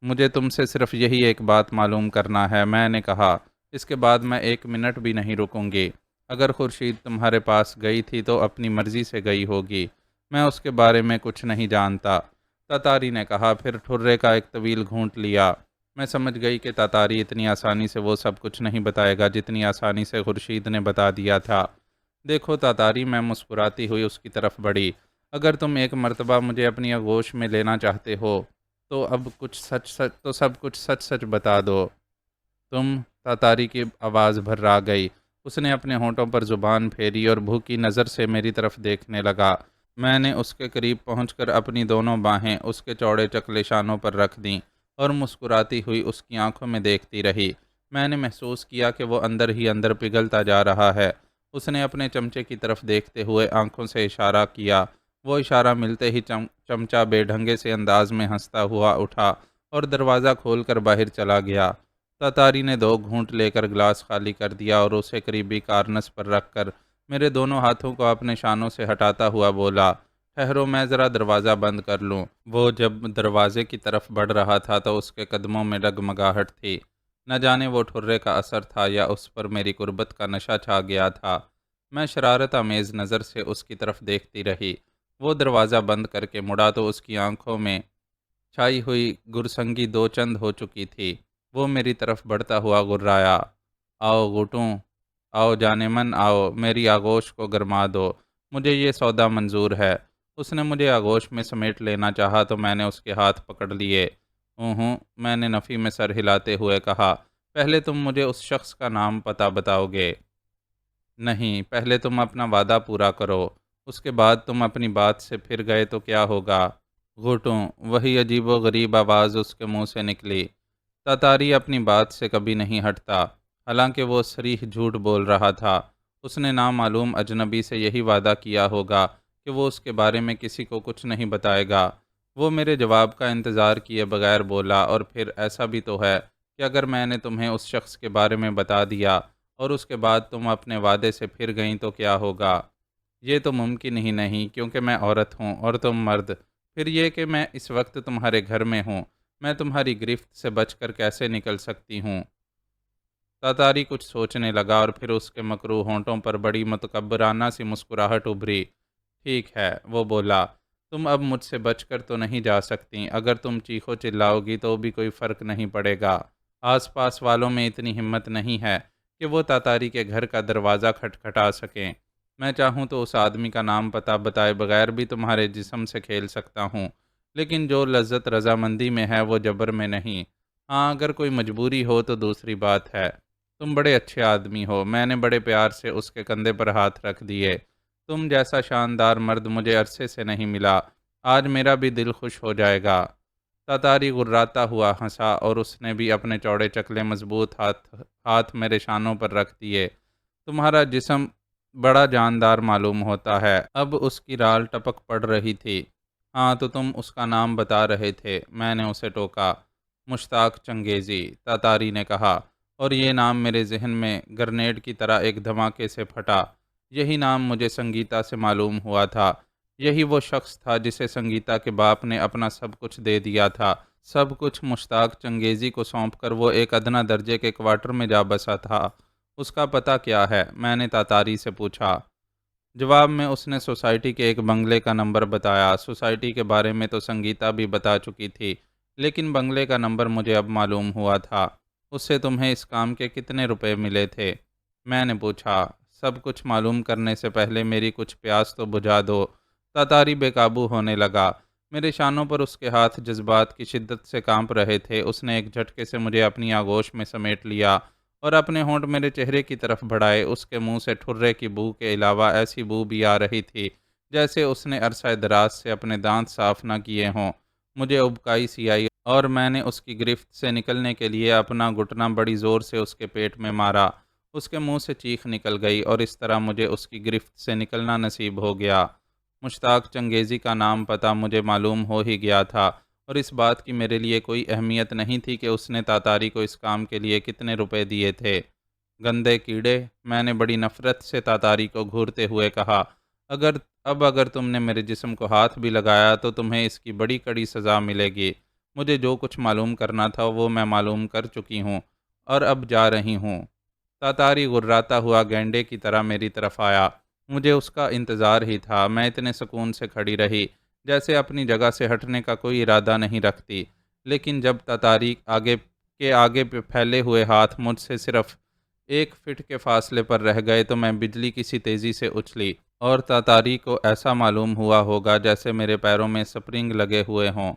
مجھے تم سے صرف یہی ایک بات معلوم کرنا ہے، میں نے کہا، اس کے بعد میں 1 منٹ بھی نہیں رکوں گی۔ اگر خورشید تمہارے پاس گئی تھی تو اپنی مرضی سے گئی ہوگی، میں اس کے بارے میں کچھ نہیں جانتا۔ تاتاری نے کہا، پھر ٹھرے کا ایک طویل گھونٹ لیا۔ میں سمجھ گئی کہ تاتاری اتنی آسانی سے وہ سب کچھ نہیں بتائے گا جتنی آسانی سے خورشید نے بتا دیا تھا۔ دیکھو تاتاری، میں مسکراتی ہوئی اس کی طرف بڑھی، اگر تم ایک مرتبہ مجھے اپنی آغوش میں لینا چاہتے ہو تو اب سب کچھ سچ بتا دو۔ تم؟ تاتاری کی آواز بھرا گئی۔ اس نے اپنے ہونٹوں پر زبان پھیری اور بھوکی نظر سے میری طرف دیکھنے لگا۔ میں نے اس کے قریب پہنچ کر اپنی دونوں باہیں اس کے چوڑے چکلے شانوں پر رکھ دیں اور مسکراتی ہوئی اس کی آنکھوں میں دیکھتی رہی۔ میں نے محسوس کیا کہ وہ اندر ہی اندر پگھلتا جا رہا ہے۔ اس نے اپنے چمچے کی طرف دیکھتے ہوئے آنکھوں سے اشارہ کیا۔ وہ اشارہ ملتے ہی چمچہ بے ڈھنگے سے انداز میں ہنستا ہوا اٹھا اور دروازہ کھول کر باہر چلا گیا۔ تاتاری نے 2 گھونٹ لے کر گلاس خالی کر دیا اور اسے قریبی کارنس پر رکھ کر میرے دونوں ہاتھوں کو اپنے شانوں سے ہٹاتا ہوا بولا، ٹھہرو میں ذرا دروازہ بند کر لوں۔ وہ جب دروازے کی طرف بڑھ رہا تھا تو اس کے قدموں میں ڈگمگاہٹ تھی۔ نہ جانے وہ ٹھرے کا اثر تھا یا اس پر میری قربت کا نشہ چھا گیا تھا۔ میں شرارت آمیز نظر سے اس کی طرف دیکھتی رہی۔ وہ دروازہ بند کر کے مڑا تو اس کی آنکھوں میں چھائی ہوئی گرسنگی 2 چند ہو چکی تھی۔ وہ میری طرف بڑھتا ہوا غرایا، آؤ غٹوں، آؤ جانے من، آؤ میری آغوش کو گرما دو، مجھے یہ سودا منظور ہے۔ اس نے مجھے آغوش میں سمیٹ لینا چاہا تو میں نے اس کے ہاتھ پکڑ لیے۔ اوہوں، میں نے نفی میں سر ہلاتے ہوئے کہا، پہلے تم مجھے اس شخص کا نام پتہ بتاؤ گے؟ نہیں، پہلے تم اپنا وعدہ پورا کرو، اس کے بعد تم اپنی بات سے پھر گئے تو کیا ہوگا؟ گھٹوں، وہی عجیب و غریب آواز اس کے منہ سے نکلی۔ تاتاری اپنی بات سے کبھی نہیں ہٹتا، حالانکہ وہ صریح جھوٹ بول رہا تھا۔ اس نے نامعلوم اجنبی سے یہی وعدہ کیا ہوگا کہ وہ اس کے بارے میں کسی کو کچھ نہیں بتائے گا۔ وہ میرے جواب کا انتظار کیے بغیر بولا، اور پھر ایسا بھی تو ہے کہ اگر میں نے تمہیں اس شخص کے بارے میں بتا دیا اور اس کے بعد تم اپنے وعدے سے پھر گئیں تو کیا ہوگا؟ یہ تو ممکن ہی نہیں، کیونکہ میں عورت ہوں اور تم مرد۔ پھر یہ کہ میں اس وقت تمہارے گھر میں ہوں، میں تمہاری گرفت سے بچ کر کیسے نکل سکتی ہوں؟ تاتاری کچھ سوچنے لگا اور پھر اس کے مکروہ ہونٹوں پر بڑی متکبرانہ سی مسکراہٹ ابھری۔ ٹھیک ہے، وہ بولا، تم اب مجھ سے بچ کر تو نہیں جا سکتی۔ اگر تم چیخو چلاؤ گی تو بھی کوئی فرق نہیں پڑے گا۔ آس پاس والوں میں اتنی ہمت نہیں ہے کہ وہ تاتاری کے گھر کا دروازہ کھٹکھٹا سکیں۔ میں چاہوں تو اس آدمی کا نام پتہ بتائے بغیر بھی تمہارے جسم سے کھیل سکتا ہوں، لیکن جو لذت رضامندی میں ہے وہ جبر میں نہیں۔ ہاں، اگر کوئی مجبوری ہو تو دوسری بات ہے۔ تم بڑے اچھے آدمی ہو۔ میں نے بڑے پیار سے اس کے کندھے پر ہاتھ رکھ دیے۔ تم جیسا شاندار مرد مجھے عرصے سے نہیں ملا۔ آج میرا بھی دل خوش ہو جائے گا۔ تاتاری غراتا ہوا ہنسا اور اس نے بھی اپنے چوڑے چکلے مضبوط ہاتھ میرے شانوں پر رکھ دیے۔ تمہارا جسم بڑا جاندار معلوم ہوتا ہے۔ اب اس کی رال ٹپک پڑ رہی تھی۔ ہاں، تو تم اس کا نام بتا رہے تھے، میں نے اسے ٹوکا۔ مشتاق چنگیزی، تاتاری نے کہا، اور یہ نام میرے ذہن میں گرنیڈ کی طرح ایک دھماکے سے پھٹا۔ یہی نام مجھے سنگیتا سے معلوم ہوا تھا۔ یہی وہ شخص تھا جسے سنگیتا کے باپ نے اپنا سب کچھ دے دیا تھا۔ سب کچھ مشتاق چنگیزی کو سونپ کر وہ ایک ادنیٰ درجے کے کوارٹر میں جا بسا تھا۔ اس کا پتہ کیا ہے؟ میں نے تاتاری سے پوچھا۔ جواب میں اس نے سوسائٹی کے ایک بنگلے کا نمبر بتایا۔ سوسائٹی کے بارے میں تو سنگیتا بھی بتا چکی تھی، لیکن بنگلے کا نمبر مجھے اب معلوم ہوا تھا۔ اس سے تمہیں اس کام کے کتنے روپے ملے تھے؟ میں نے پوچھا۔ سب کچھ معلوم کرنے سے پہلے میری کچھ پیاس تو بجھا دو۔ تاتاری بے قابو ہونے لگا۔ میرے شانوں پر اس کے ہاتھ جذبات کی شدت سے کانپ رہے تھے۔ اس نے ایک جھٹکے سے مجھے اپنی آغوش میں سمیٹ لیا اور اپنے ہونٹ میرے چہرے کی طرف بڑھائے۔ اس کے منہ سے ٹھرے کی بو کے علاوہ ایسی بو بھی آ رہی تھی جیسے اس نے عرصہ دراز سے اپنے دانت صاف نہ کیے ہوں۔ مجھے ابکائی سی آئی اور میں نے اس کی گرفت سے نکلنے کے لیے اپنا گھٹنا بڑی زور سے اس کے پیٹ میں مارا۔ اس کے منہ سے چیخ نکل گئی اور اس طرح مجھے اس کی گرفت سے نکلنا نصیب ہو گیا۔ مشتاق چنگیزی کا نام پتہ مجھے معلوم ہو ہی گیا تھا، اور اس بات کی میرے لیے کوئی اہمیت نہیں تھی کہ اس نے تاتاری کو اس کام کے لیے کتنے روپے دیے تھے۔ گندے کیڑے، میں نے بڑی نفرت سے تاتاری کو گھورتے ہوئے کہا، اگر تم نے میرے جسم کو ہاتھ بھی لگایا تو تمہیں اس کی بڑی کڑی سزا ملے گی۔ مجھے جو کچھ معلوم کرنا تھا وہ میں معلوم کر چکی ہوں اور اب جا رہی ہوں۔ تاتاری غراتا ہوا گینڈے کی طرح میری طرف آیا۔ مجھے اس کا انتظار ہی تھا۔ میں اتنے سکون سے کھڑی رہی جیسے اپنی جگہ سے ہٹنے کا کوئی ارادہ نہیں رکھتی، لیکن جب تاتاری آگے پہ پھیلے ہوئے ہاتھ مجھ سے صرف 1 فٹ کے فاصلے پر رہ گئے تو میں بجلی کی سی تیزی سے اچھلی، اور تاتاری کو ایسا معلوم ہوا ہوگا جیسے میرے پیروں میں سپرنگ لگے ہوئے ہوں۔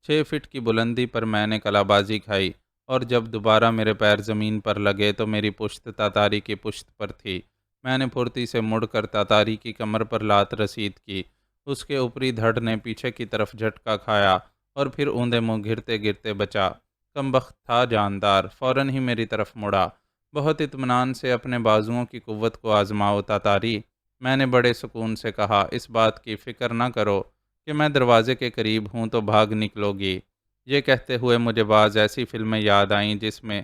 6 فٹ کی بلندی پر میں نے کلا بازی کھائی، اور جب دوبارہ میرے پیر زمین پر لگے تو میری پشت تاتاری کی پشت پر تھی۔ میں نے پھرتی سے مڑ کر تاتاری کی کمر پر لات رسید کی۔ اس کے اوپری دھڑ نے پیچھے کی طرف جھٹکا کھایا اور پھر اوندے منہ گرتے گرتے بچا۔ کمبخت تھا جاندار، فوراً ہی میری طرف مڑا۔ بہت اطمینان سے اپنے بازوؤں کی قوت کو آزماؤ تاتاری، میں نے بڑے سکون سے کہا۔ اس بات کی فکر نہ کرو کہ میں دروازے کے قریب ہوں تو بھاگ نکلو گی۔ یہ کہتے ہوئے مجھے بعض ایسی فلمیں یاد آئیں جس میں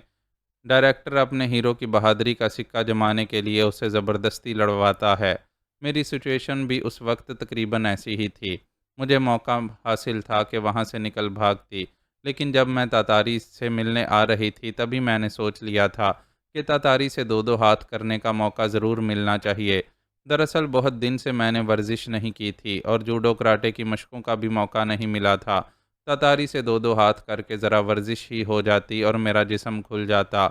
ڈائریکٹر اپنے ہیرو کی بہادری کا سکہ جمانے کے لیے اسے زبردستی لڑواتا ہے۔ میری سچویشن بھی اس وقت تقریباً ایسی ہی تھی۔ مجھے موقع حاصل تھا کہ وہاں سے نکل بھاگتی، لیکن جب میں تاتاری سے ملنے آ رہی تھی تبھی میں نے سوچ لیا تھا کہ تاتاری سے دو ہاتھ کرنے کا موقع ضرور ملنا چاہیے۔ دراصل بہت دن سے میں نے ورزش نہیں کی تھی اور جوڈو کراٹے کی مشقوں کا بھی موقع نہیں ملا تھا۔ تاتاری سے دو ہاتھ کر کے ذرا ورزش ہی ہو جاتی اور میرا جسم کھل جاتا۔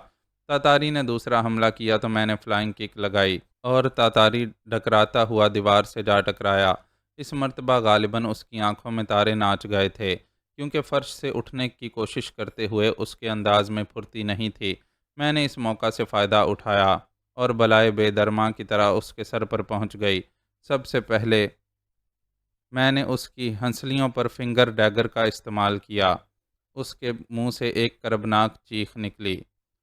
تاتاری نے دوسرا حملہ کیا تو میں نے فلائنگ کک لگائی اور تاتاری ڈکراتا ہوا دیوار سے جا ٹکرایا۔ اس مرتبہ غالباً اس کی آنکھوں میں تارے ناچ گئے تھے، کیونکہ فرش سے اٹھنے کی کوشش کرتے ہوئے اس کے انداز میں پھرتی نہیں تھی۔ میں نے اس موقع سے فائدہ اٹھایا اور بالائے بے درماں کی طرح اس کے سر پر پہنچ گئی۔ سب سے پہلے میں نے اس کی ہنسلیوں پر فنگر ڈیگر کا استعمال کیا۔ اس کے منہ سے ایک کربناک چیخ نکلی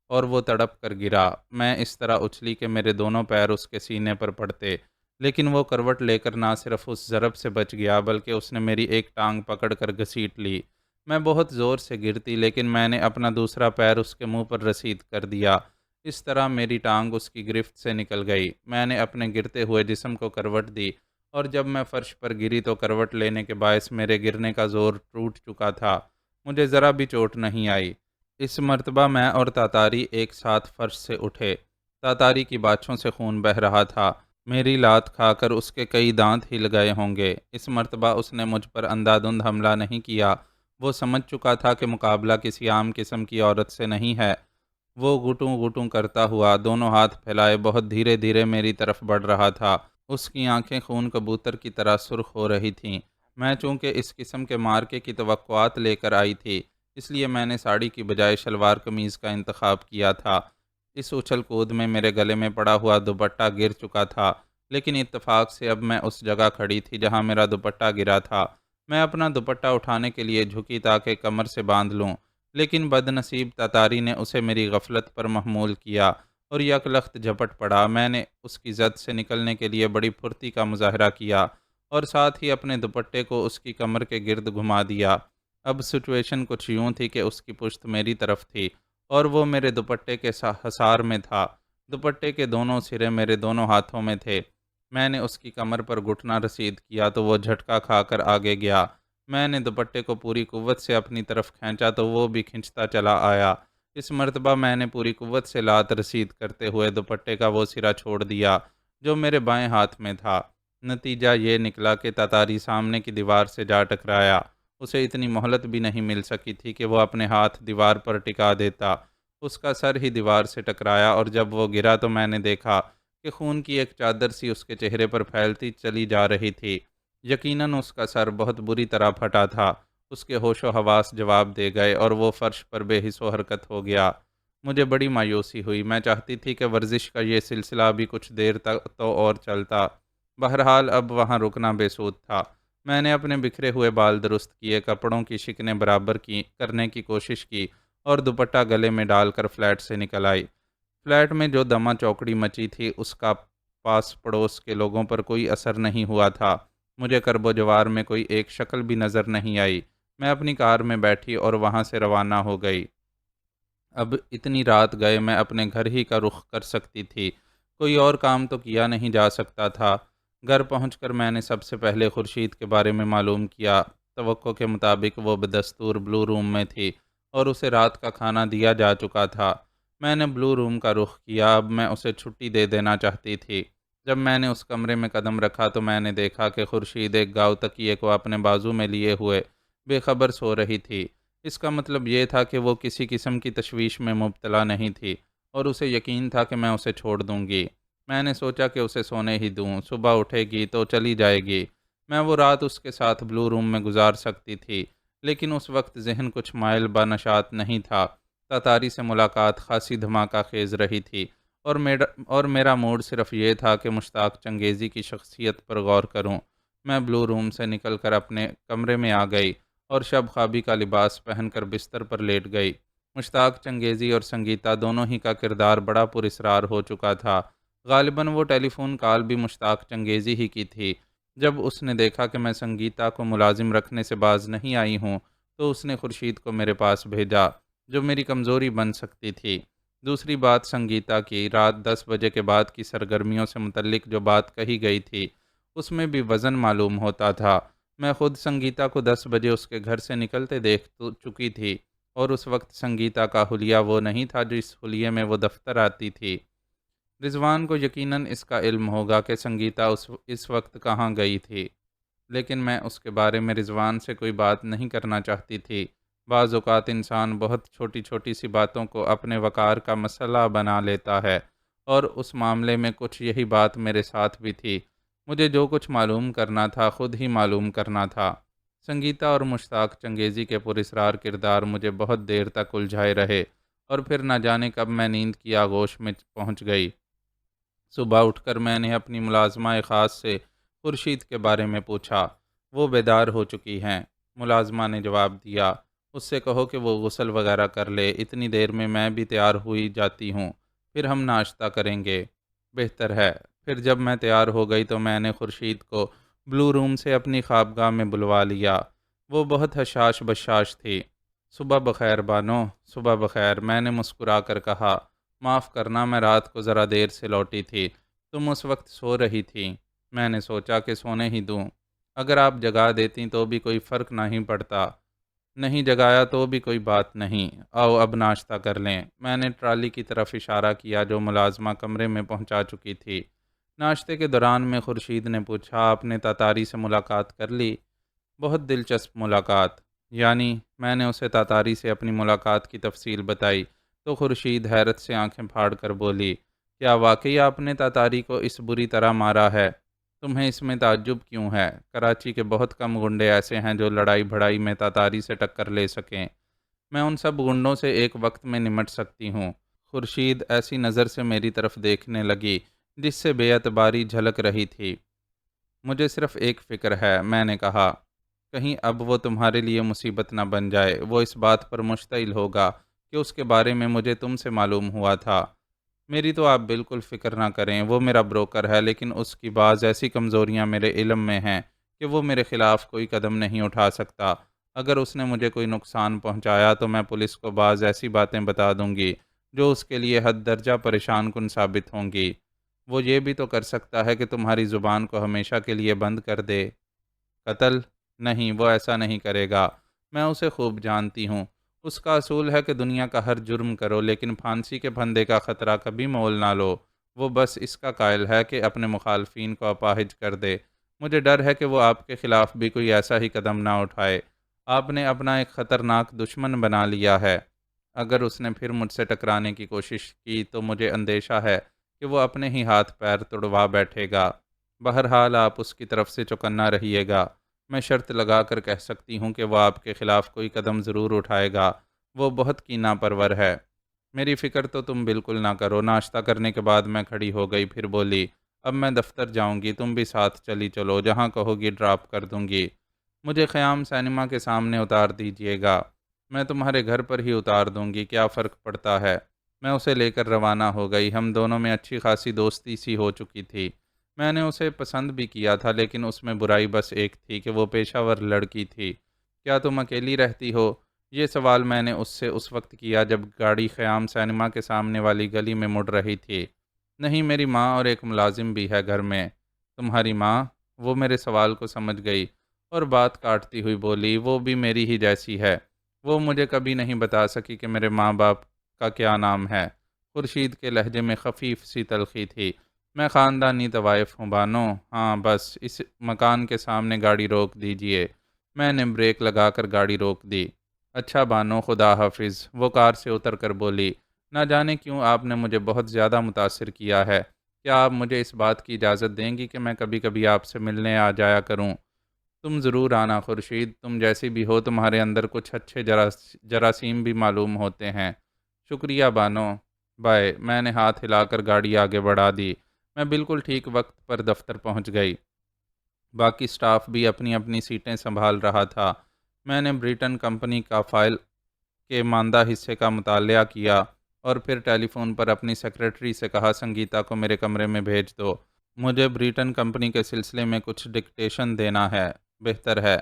اور وہ تڑپ کر گرا۔ میں اس طرح اچھلی کہ میرے دونوں پیر اس کے سینے پر پڑتے، لیکن وہ کروٹ لے کر نہ صرف اس ضرب سے بچ گیا بلکہ اس نے میری ایک ٹانگ پکڑ کر گھسیٹ لی۔ میں بہت زور سے گرتی، لیکن میں نے اپنا دوسرا پیر اس کے منہ پر رسید کر دیا۔ اس طرح میری ٹانگ اس کی گرفت سے نکل گئی۔ میں نے اپنے گرتے ہوئے جسم کو کروٹ دی، اور جب میں فرش پر گری تو کروٹ لینے کے باعث میرے گرنے کا زور ٹوٹ چکا تھا۔ مجھے ذرا بھی چوٹ نہیں آئی۔ اس مرتبہ میں اور تاتاری ایک ساتھ فرش سے اٹھے۔ تاتاری کی باچھوں سے خون بہہ رہا تھا۔ میری لات کھا کر اس کے کئی دانت ہل گئے ہوں گے۔ اس مرتبہ اس نے مجھ پر اندھا دھند حملہ نہیں کیا۔ وہ سمجھ چکا تھا کہ مقابلہ کسی عام قسم کی عورت سے نہیں ہے۔ وہ گھٹوں گھٹوں کرتا ہوا دونوں ہاتھ پھیلائے بہت دھیرے دھیرے میری طرف بڑھ رہا تھا۔ اس کی آنکھیں خون کبوتر کی طرح سرخ ہو رہی تھیں۔ میں چونکہ اس قسم کے مارکے کی توقعات لے کر آئی تھی، اس لیے میں نے ساڑی کی بجائے شلوار قمیض کا انتخاب کیا تھا۔ اس اچھل کود میں میرے گلے میں پڑا ہوا دوپٹہ گر چکا تھا، لیکن اتفاق سے اب میں اس جگہ کھڑی تھی جہاں میرا دوپٹہ گرا تھا۔ میں اپنا دوپٹہ اٹھانے کے لیے جھکی تاکہ کمر سے باندھ لوں، لیکن بد نصیب تاتاری نے اسے میری غفلت پر محمول کیا اور یک لخت جھپٹ پڑا۔ میں نے اس کی زد سے نکلنے کے لیے بڑی پھرتی کا مظاہرہ کیا اور ساتھ ہی اپنے دوپٹے کو اس کی کمر کے گرد گھما دیا۔ اب سچویشن کچھ یوں تھی کہ اس کی پشت میری طرف تھی اور وہ میرے دوپٹے کے حصار میں تھا۔ دوپٹے کے دونوں سرے میرے دونوں ہاتھوں میں تھے۔ میں نے اس کی کمر پر گھٹنا رسید کیا تو وہ جھٹکا کھا کر آگے گیا۔ میں نے دوپٹے کو پوری قوت سے اپنی طرف کھینچا تو وہ بھی کھنچتا چلا آیا۔ اس مرتبہ میں نے پوری قوت سے لات رسید کرتے ہوئے دوپٹے کا وہ سرا چھوڑ دیا جو میرے بائیں ہاتھ میں تھا۔ نتیجہ یہ نکلا کہ تاتاری سامنے کی دیوار سے جا ٹکرایا۔ اسے اتنی مہلت بھی نہیں مل سکی تھی کہ وہ اپنے ہاتھ دیوار پر ٹکا دیتا۔ اس کا سر ہی دیوار سے ٹکرایا اور جب وہ گرا تو میں نے دیکھا کہ خون کی ایک چادر سی اس کے چہرے پر پھیلتی چلی جا رہی تھی۔ یقیناً اس کا سر بہت بری طرح پھٹا تھا۔ اس کے ہوش و حواس جواب دے گئے اور وہ فرش پر بے حس و حرکت ہو گیا۔ مجھے بڑی مایوسی ہوئی۔ میں چاہتی تھی کہ ورزش کا یہ سلسلہ بھی کچھ دیر تک تو اور چلتا۔ بہرحال اب وہاں رکنا بے سود تھا۔ میں نے اپنے بکھرے ہوئے بال درست کیے، کپڑوں کی شکنیں برابر کرنے کی کوشش کی اور دوپٹہ گلے میں ڈال کر فلیٹ سے نکل آئی۔ فلیٹ میں جو دمہ چوکڑی مچی تھی اس کا پاس پڑوس کے لوگوں پر کوئی اثر نہیں ہوا تھا۔ مجھے کرب و جوار میں کوئی ایک شکل بھی نظر نہیں آئی۔ میں اپنی کار میں بیٹھی اور وہاں سے روانہ ہو گئی۔ اب اتنی رات گئے میں اپنے گھر ہی کا رخ کر سکتی تھی، کوئی اور کام تو کیا نہیں جا سکتا تھا۔ گھر پہنچ کر میں نے سب سے پہلے خورشید کے بارے میں معلوم کیا۔ توقع کے مطابق وہ بدستور بلو روم میں تھی اور اسے رات کا کھانا دیا جا چکا تھا۔ میں نے بلو روم کا رخ کیا۔ اب میں اسے چھٹی دے دینا چاہتی تھی۔ جب میں نے اس کمرے میں قدم رکھا تو میں نے دیکھا کہ خورشید ایک گاؤ تکیے کو اپنے بازو میں لیے ہوئے بے خبر سو رہی تھی۔ اس کا مطلب یہ تھا کہ وہ کسی قسم کی تشویش میں مبتلا نہیں تھی اور اسے یقین تھا کہ میں اسے چھوڑ دوں گی۔ میں نے سوچا کہ اسے سونے ہی دوں، صبح اٹھے گی تو چلی جائے گی۔ میں وہ رات اس کے ساتھ بلو روم میں گزار سکتی تھی، لیکن اس وقت ذہن کچھ مائل بنشاط نہیں تھا۔ تاتاری سے ملاقات خاصی دھماکہ خیز رہی تھی اور میرا موڈ صرف یہ تھا کہ مشتاق چنگیزی کی شخصیت پر غور کروں۔ میں بلو روم سے نکل کر اپنے کمرے میں آ گئی اور شب خوابی کا لباس پہن کر بستر پر لیٹ گئی۔ مشتاق چنگیزی اور سنگیتا دونوں ہی کا کردار بڑا پراسرار ہو چکا تھا۔ غالباً وہ ٹیلی فون کال بھی مشتاق چنگیزی ہی کی تھی۔ جب اس نے دیکھا کہ میں سنگیتا کو ملازم رکھنے سے باز نہیں آئی ہوں تو اس نے خورشید کو میرے پاس بھیجا، جو میری کمزوری بن سکتی تھی۔ دوسری بات سنگیتا کی رات 10 بجے کے بعد کی سرگرمیوں سے متعلق جو بات کہی گئی تھی اس میں بھی وزن معلوم ہوتا تھا۔ میں خود سنگیتا کو 10 بجے اس کے گھر سے نکلتے دیکھ چکی تھی اور اس وقت سنگیتا کا حلیہ وہ نہیں تھا جس حلیے میں وہ دفتر آتی تھی۔ رضوان کو یقیناً اس کا علم ہوگا کہ سنگیتا اس وقت کہاں گئی تھی، لیکن میں اس کے بارے میں رضوان سے کوئی بات نہیں کرنا چاہتی تھی۔ بعض اوقات انسان بہت چھوٹی چھوٹی سی باتوں کو اپنے وقار کا مسئلہ بنا لیتا ہے، اور اس معاملے میں کچھ یہی بات میرے ساتھ بھی تھی۔ مجھے جو کچھ معلوم کرنا تھا خود ہی معلوم کرنا تھا۔ سنگیتا اور مشتاق چنگیزی کے پراسرار کردار مجھے بہت دیر تک الجھائے رہے اور پھر نہ جانے کب میں نیند کی آغوش میں پہنچ گئی۔ صبح اٹھ کر میں نے اپنی ملازمہ خاص سے خورشید کے بارے میں پوچھا۔ وہ بیدار ہو چکی ہیں، ملازمہ نے جواب دیا۔ اس سے کہو کہ وہ غسل وغیرہ کر لے، اتنی دیر میں بھی تیار ہوئی جاتی ہوں، پھر ہم ناشتہ کریں گے۔ بہتر ہے۔ پھر جب میں تیار ہو گئی تو میں نے خورشید کو بلو روم سے اپنی خوابگاہ میں بلوا لیا۔ وہ بہت حشاش بشاش تھی۔ صبح بخیر بانو، صبح بخیر، میں نے مسکرا کر کہا۔ معاف کرنا، میں رات کو ذرا دیر سے لوٹی تھی، تم اس وقت سو رہی تھی۔ میں نے سوچا کہ سونے ہی دوں، اگر آپ جگا دیتی تو بھی کوئی فرق نہیں پڑتا، نہیں جگایا تو بھی کوئی بات نہیں۔ آؤ اب ناشتہ کر لیں۔ میں نے ٹرالی کی طرف اشارہ کیا جو ملازمہ کمرے میں پہنچا چکی تھی۔ ناشتے کے دوران میں خورشید نے پوچھا، آپ نے تاتاری سے ملاقات کر لی؟ بہت دلچسپ ملاقات، یعنی میں نے اسے تاتاری سے اپنی ملاقات کی تفصیل بتائی تو خورشید حیرت سے آنکھیں پھاڑ کر بولی، کیا واقعی آپ نے تاتاری کو اس بری طرح مارا ہے؟ تمہیں اس میں تعجب کیوں ہے؟ کراچی کے بہت کم گنڈے ایسے ہیں جو لڑائی بھڑائی میں تاتاری سے ٹکر لے سکیں۔ میں ان سب گنڈوں سے ایک وقت میں نمٹ سکتی ہوں۔ خورشید ایسی نظر سے میری طرف دیکھنے لگی جس سے بے اعتباری جھلک رہی تھی۔ مجھے صرف ایک فکر ہے، میں نے کہا، کہیں اب وہ تمہارے لیے مصیبت نہ بن جائے۔ وہ اس بات پر مشتعل ہوگا کہ اس کے بارے میں مجھے تم سے معلوم ہوا تھا۔ میری تو آپ بالکل فکر نہ کریں، وہ میرا بروکر ہے، لیکن اس کی بعض ایسی کمزوریاں میرے علم میں ہیں کہ وہ میرے خلاف کوئی قدم نہیں اٹھا سکتا۔ اگر اس نے مجھے کوئی نقصان پہنچایا تو میں پولیس کو بعض ایسی باتیں بتا دوں گی جو اس کے لیے حد درجہ پریشان کن ثابت ہوں گی۔ وہ یہ بھی تو کر سکتا ہے کہ تمہاری زبان کو ہمیشہ کے لیے بند کر دے۔ قتل؟ نہیں، وہ ایسا نہیں کرے گا، میں اسے خوب جانتی ہوں۔ اس کا اصول ہے کہ دنیا کا ہر جرم کرو لیکن پھانسی کے پھندے کا خطرہ کبھی مول نہ لو۔ وہ بس اس کا قائل ہے کہ اپنے مخالفین کو اپاہج کر دے۔ مجھے ڈر ہے کہ وہ آپ کے خلاف بھی کوئی ایسا ہی قدم نہ اٹھائے۔ آپ نے اپنا ایک خطرناک دشمن بنا لیا ہے۔ اگر اس نے پھر مجھ سے ٹکرانے کی کوشش کی تو مجھے اندیشہ ہے کہ وہ اپنے ہی ہاتھ پیر توڑوا بیٹھے گا۔ بہرحال آپ اس کی طرف سے چوکنا رہیے گا۔ میں شرط لگا کر کہہ سکتی ہوں کہ وہ آپ کے خلاف کوئی قدم ضرور اٹھائے گا۔ وہ بہت کینہ پرور ہے۔ میری فکر تو تم بالکل نہ کرو۔ ناشتہ کرنے کے بعد میں کھڑی ہو گئی، پھر بولی، اب میں دفتر جاؤں گی، تم بھی ساتھ چلی چلو، جہاں کہو گی ڈراپ کر دوں گی۔ مجھے خیام سینما کے سامنے اتار دیجیے گا، میں تمہارے گھر پر ہی اتار دوں گی، کیا فرق پڑتا ہے؟ میں اسے لے کر روانہ ہو گئی۔ ہم دونوں میں اچھی خاصی دوستی سی ہو چکی تھی۔ میں نے اسے پسند بھی کیا تھا، لیکن اس میں برائی بس ایک تھی کہ وہ پیشہ ور لڑکی تھی۔ کیا تم اکیلی رہتی ہو؟ یہ سوال میں نے اس سے اس وقت کیا جب گاڑی خیام سینما کے سامنے والی گلی میں مڑ رہی تھی۔ نہیں، میری ماں اور ایک ملازم بھی ہے گھر میں۔ تمہاری ماں؟ وہ میرے سوال کو سمجھ گئی اور بات کاٹتی ہوئی بولی، وہ بھی میری ہی جیسی ہے۔ وہ مجھے کبھی نہیں بتا سکی کہ میرے ماں باپ کا کیا نام ہے۔ خورشید کے لہجے میں خفیف سی تلخی تھی۔ میں خاندانی طوائف ہوں بانو۔ ہاں بس اس مکان کے سامنے گاڑی روک دیجئے۔ میں نے بریک لگا کر گاڑی روک دی۔ اچھا بانو، خدا حافظ، وہ کار سے اتر کر بولی۔ نہ جانے کیوں آپ نے مجھے بہت زیادہ متاثر کیا ہے۔ کیا آپ مجھے اس بات کی اجازت دیں گی کہ میں کبھی کبھی آپ سے ملنے آ جایا کروں؟ تم ضرور آنا خورشید، تم جیسی بھی ہو تمہارے اندر کچھ اچھے جراثیم بھی معلوم ہوتے ہیں۔ شکریہ بانو، بائے۔ میں نے ہاتھ ہلا کر گاڑی آگے بڑھا دی۔ میں بالکل ٹھیک وقت پر دفتر پہنچ گئی۔ باقی سٹاف بھی اپنی اپنی سیٹیں سنبھال رہا تھا۔ میں نے بریٹن کمپنی کا فائل کے ماندہ حصے کا مطالعہ کیا اور پھر ٹیلی فون پر اپنی سیکرٹری سے کہا، سنگیتا کو میرے کمرے میں بھیج دو، مجھے بریٹن کمپنی کے سلسلے میں کچھ ڈکٹیشن دینا ہے۔ بہتر ہے۔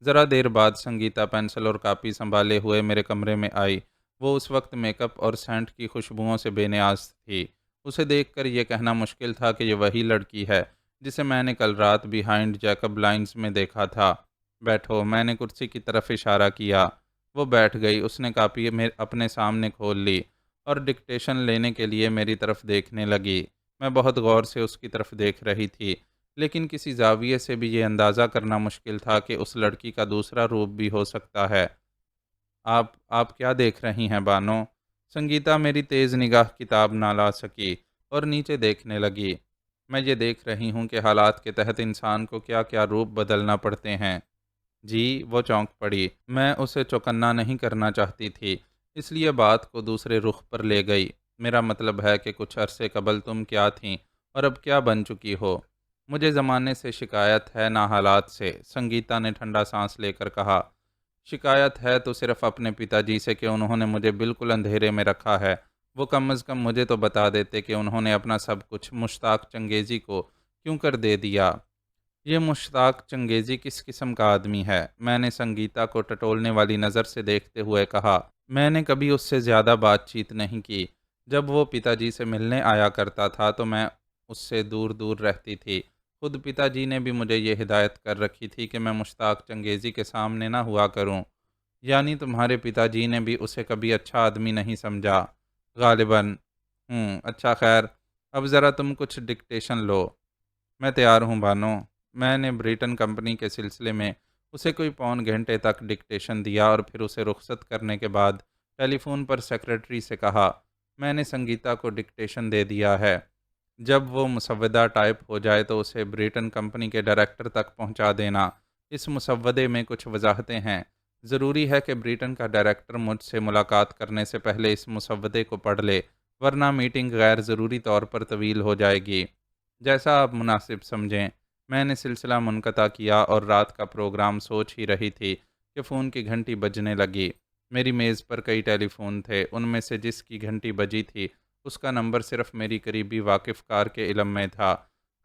ذرا دیر بعد سنگیتا پینسل اور کاپی سنبھالے ہوئے میرے کمرے میں آئی۔ وہ اس وقت میک اپ اور سینٹ کی خوشبوؤں سے بے نیاز تھی۔ اسے دیکھ کر یہ کہنا مشکل تھا کہ یہ وہی لڑکی ہے جسے میں نے کل رات بیہائنڈ جیکب لائنز میں دیکھا تھا۔ بیٹھو، میں نے کرسی کی طرف اشارہ کیا۔ وہ بیٹھ گئی۔ اس نے کاپی اپنے سامنے کھول لی اور ڈکٹیشن لینے کے لیے میری طرف دیکھنے لگی۔ میں بہت غور سے اس کی طرف دیکھ رہی تھی، لیکن کسی زاویے سے بھی یہ اندازہ کرنا مشکل تھا کہ اس لڑکی کا دوسرا روپ بھی ہو سکتا ہے۔ آپ کیا دیکھ رہی ہیں بانو؟ سنگیتا میری تیز نگاہ کتاب نہ لا سکی اور نیچے دیکھنے لگی۔ میں یہ دیکھ رہی ہوں کہ حالات کے تحت انسان کو کیا کیا روپ بدلنا پڑتے ہیں۔ جی، وہ چونک پڑی۔ میں اسے چوکنا نہیں کرنا چاہتی تھی، اس لیے بات کو دوسرے رخ پر لے گئی۔ میرا مطلب ہے کہ کچھ عرصے قبل تم کیا تھیں اور اب کیا بن چکی ہو؟ مجھے زمانے سے شکایت ہے نہ حالات سے، سنگیتا نے ٹھنڈا سانس لے کر کہا۔ شکایت ہے تو صرف اپنے پتا جی سے کہ انہوں نے مجھے بالکل اندھیرے میں رکھا ہے۔ وہ کم از کم مجھے تو بتا دیتے کہ انہوں نے اپنا سب کچھ مشتاق چنگیزی کو کیوں کر دے دیا۔ یہ مشتاق چنگیزی کس قسم کا آدمی ہے؟ میں نے سنگیتا کو ٹٹولنے والی نظر سے دیکھتے ہوئے کہا۔ میں نے کبھی اس سے زیادہ بات چیت نہیں کی۔ جب وہ پتا جی سے ملنے آیا کرتا تھا تو میں اس سے دور دور رہتی تھی۔ خود پتا جی نے بھی مجھے یہ ہدایت کر رکھی تھی کہ میں مشتاق چنگیزی کے سامنے نہ ہوا کروں۔ یعنی تمہارے پتا جی نے بھی اسے کبھی اچھا آدمی نہیں سمجھا؟ غالباً۔ اچھا خیر، اب ذرا تم کچھ ڈکٹیشن لو۔ میں تیار ہوں بانو۔ میں نے بریٹن کمپنی کے سلسلے میں اسے کوئی پون گھنٹے تک ڈکٹیشن دیا اور پھر اسے رخصت کرنے کے بعد ٹیلی فون پر سیکرٹری سے کہا، میں نے سنگیتا کو ڈکٹیشن دے دیا ہے۔ جب وہ مسودہ ٹائپ ہو جائے تو اسے بریٹن کمپنی کے ڈائریکٹر تک پہنچا دینا۔ اس مسودے میں کچھ وضاحتیں ہیں۔ ضروری ہے کہ بریٹن کا ڈائریکٹر مجھ سے ملاقات کرنے سے پہلے اس مسودے کو پڑھ لے، ورنہ میٹنگ غیر ضروری طور پر طویل ہو جائے گی۔ جیسا آپ مناسب سمجھیں۔ میں نے سلسلہ منقطع کیا اور رات کا پروگرام سوچ ہی رہی تھی کہ فون کی گھنٹی بجنے لگی۔ میری میز پر کئی ٹیلی فون تھے، ان میں سے جس کی گھنٹی بجی تھی اس کا نمبر صرف میری قریبی واقف کار کے علم میں تھا۔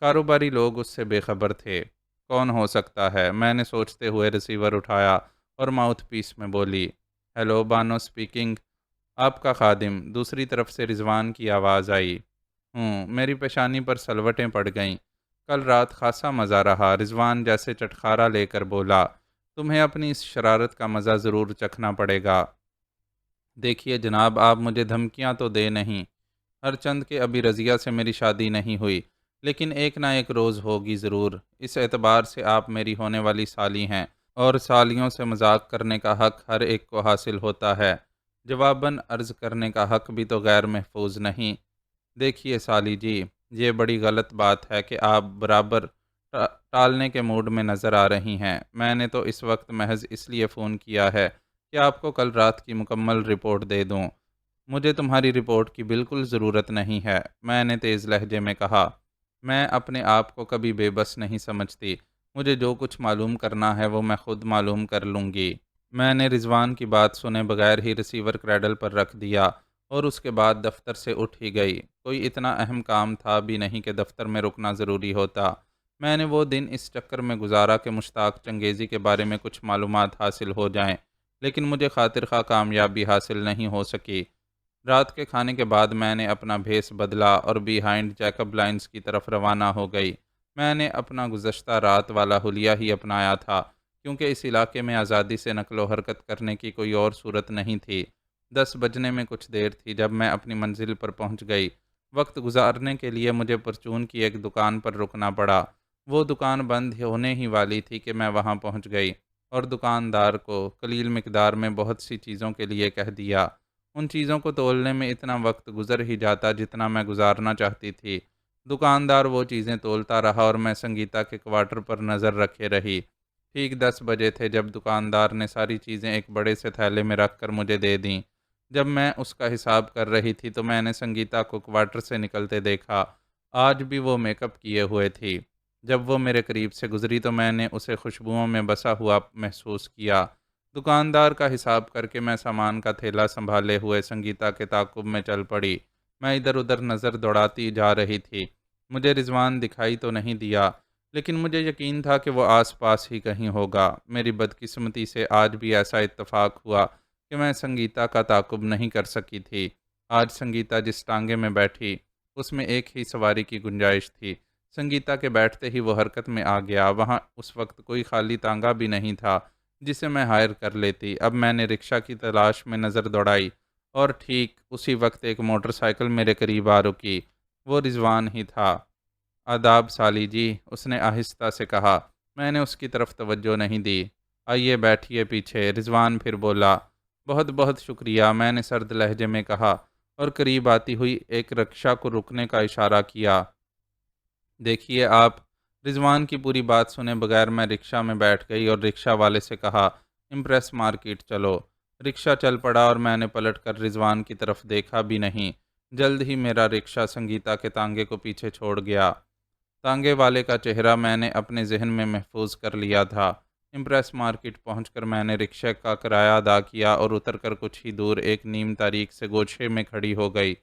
کاروباری لوگ اس سے بے خبر تھے۔ کون ہو سکتا ہے؟ میں نے سوچتے ہوئے ریسیور اٹھایا اور ماؤتھ پیس میں بولی، ہیلو، بانو اسپیکنگ، آپ کا خادم۔ دوسری طرف سے رضوان کی آواز آئی۔ میری پیشانی پر سلوٹیں پڑ گئیں۔ کل رات خاصا مزہ رہا، رضوان جیسے چٹخارا لے کر بولا۔ تمہیں اپنی اس شرارت کا مزہ ضرور چکھنا پڑے گا۔ دیکھیے جناب، آپ مجھے دھمکیاں تو دے نہیں، ہر چند کہ ابھی رضیہ سے میری شادی نہیں ہوئی، لیکن ایک نہ ایک روز ہوگی ضرور۔ اس اعتبار سے آپ میری ہونے والی سالی ہیں، اور سالیوں سے مذاق کرنے کا حق ہر ایک کو حاصل ہوتا ہے۔ جواباً عرض کرنے کا حق بھی تو غیر محفوظ نہیں۔ دیکھیے سالی جی، یہ بڑی غلط بات ہے کہ آپ برابر ٹالنے کے موڈ میں نظر آ رہی ہیں۔ میں نے تو اس وقت محض اس لیے فون کیا ہے کہ آپ کو کل رات کی مکمل رپورٹ دے دوں۔ مجھے تمہاری رپورٹ کی بالکل ضرورت نہیں ہے، میں نے تیز لہجے میں کہا۔ میں اپنے آپ کو کبھی بے بس نہیں سمجھتی۔ مجھے جو کچھ معلوم کرنا ہے وہ میں خود معلوم کر لوں گی۔ میں نے رضوان کی بات سنے بغیر ہی ریسیور کریڈل پر رکھ دیا اور اس کے بعد دفتر سے اٹھ ہی گئی۔ کوئی اتنا اہم کام تھا بھی نہیں کہ دفتر میں رکنا ضروری ہوتا۔ میں نے وہ دن اس چکر میں گزارا کہ مشتاق چنگیزی کے بارے میں کچھ معلومات حاصل ہو جائیں، لیکن مجھے خاطر خواہ کامیابی حاصل نہیں ہو سکی۔ رات کے کھانے کے بعد میں نے اپنا بھیس بدلا اور بیہائنڈ جیکب لائنز کی طرف روانہ ہو گئی۔ میں نے اپنا گزشتہ رات والا حلیہ ہی اپنایا تھا، کیونکہ اس علاقے میں آزادی سے نقل و حرکت کرنے کی کوئی اور صورت نہیں تھی۔ 10 بجنے میں کچھ دیر تھی جب میں اپنی منزل پر پہنچ گئی۔ وقت گزارنے کے لیے مجھے پرچون کی ایک دکان پر رکنا پڑا۔ وہ دکان بند ہونے ہی والی تھی کہ میں وہاں پہنچ گئی اور دکاندار کو قلیل مقدار میں بہت سی چیزوں کے لیے کہہ دیا۔ ان چیزوں کو تولنے میں اتنا وقت گزر ہی جاتا جتنا میں گزارنا چاہتی تھی۔ دکاندار وہ چیزیں تولتا رہا اور میں سنگیتا کے کوارٹر پر نظر رکھے رہی۔ ٹھیک 10 بجے تھے جب دکاندار نے ساری چیزیں ایک بڑے سے تھیلے میں رکھ کر مجھے دے دیں۔ جب میں اس کا حساب کر رہی تھی تو میں نے سنگیتا کو کوارٹر سے نکلتے دیکھا۔ آج بھی وہ میک اپ کیے ہوئے تھی۔ جب وہ میرے قریب سے گزری تو میں نے اسے خوشبوؤں میں بسا ہوا محسوس کیا۔ دکاندار کا حساب کر کے میں سامان کا تھیلا سنبھالے ہوئے سنگیتا کے تعاقب میں چل پڑی۔ میں ادھر ادھر نظر دوڑاتی جا رہی تھی۔ مجھے رضوان دکھائی تو نہیں دیا، لیکن مجھے یقین تھا کہ وہ آس پاس ہی کہیں ہوگا۔ میری بدقسمتی سے آج بھی ایسا اتفاق ہوا کہ میں سنگیتا کا تعاقب نہیں کر سکی تھی۔ آج سنگیتا جس ٹانگے میں بیٹھی اس میں ایک ہی سواری کی گنجائش تھی۔ سنگیتا کے بیٹھتے ہی وہ حرکت میں آ گیا۔ وہاں اس وقت کوئی خالی تانگا بھی نہیں تھا جسے میں ہائر کر لیتی۔ اب میں نے رکشہ کی تلاش میں نظر دوڑائی اور ٹھیک اسی وقت ایک موٹر سائیکل میرے قریب آ رکی۔ وہ رضوان ہی تھا۔ آداب سالی جی، اس نے آہستہ سے کہا۔ میں نے اس کی طرف توجہ نہیں دی۔ آئیے بیٹھیے پیچھے، رضوان پھر بولا۔ بہت بہت شکریہ، میں نے سرد لہجے میں کہا اور قریب آتی ہوئی ایک رکشہ کو رکنے کا اشارہ کیا۔ دیکھیے آپ رضوان کی پوری بات سنے بغیر میں رکشہ میں بیٹھ گئی اور رکشہ والے سے کہا، امپریس مارکیٹ چلو۔ رکشہ چل پڑا اور میں نے پلٹ کر رضوان کی طرف دیکھا بھی نہیں۔ جلد ہی میرا رکشہ سنگیتا کے تانگے کو پیچھے چھوڑ گیا۔ تانگے والے کا چہرہ میں نے اپنے ذہن میں محفوظ کر لیا تھا۔ امپریس مارکیٹ پہنچ کر میں نے رکشے کا کرایہ ادا کیا اور اتر کر کچھ ہی دور ایک نیم تاریک سے گوشے میں کھڑی ہو گئی۔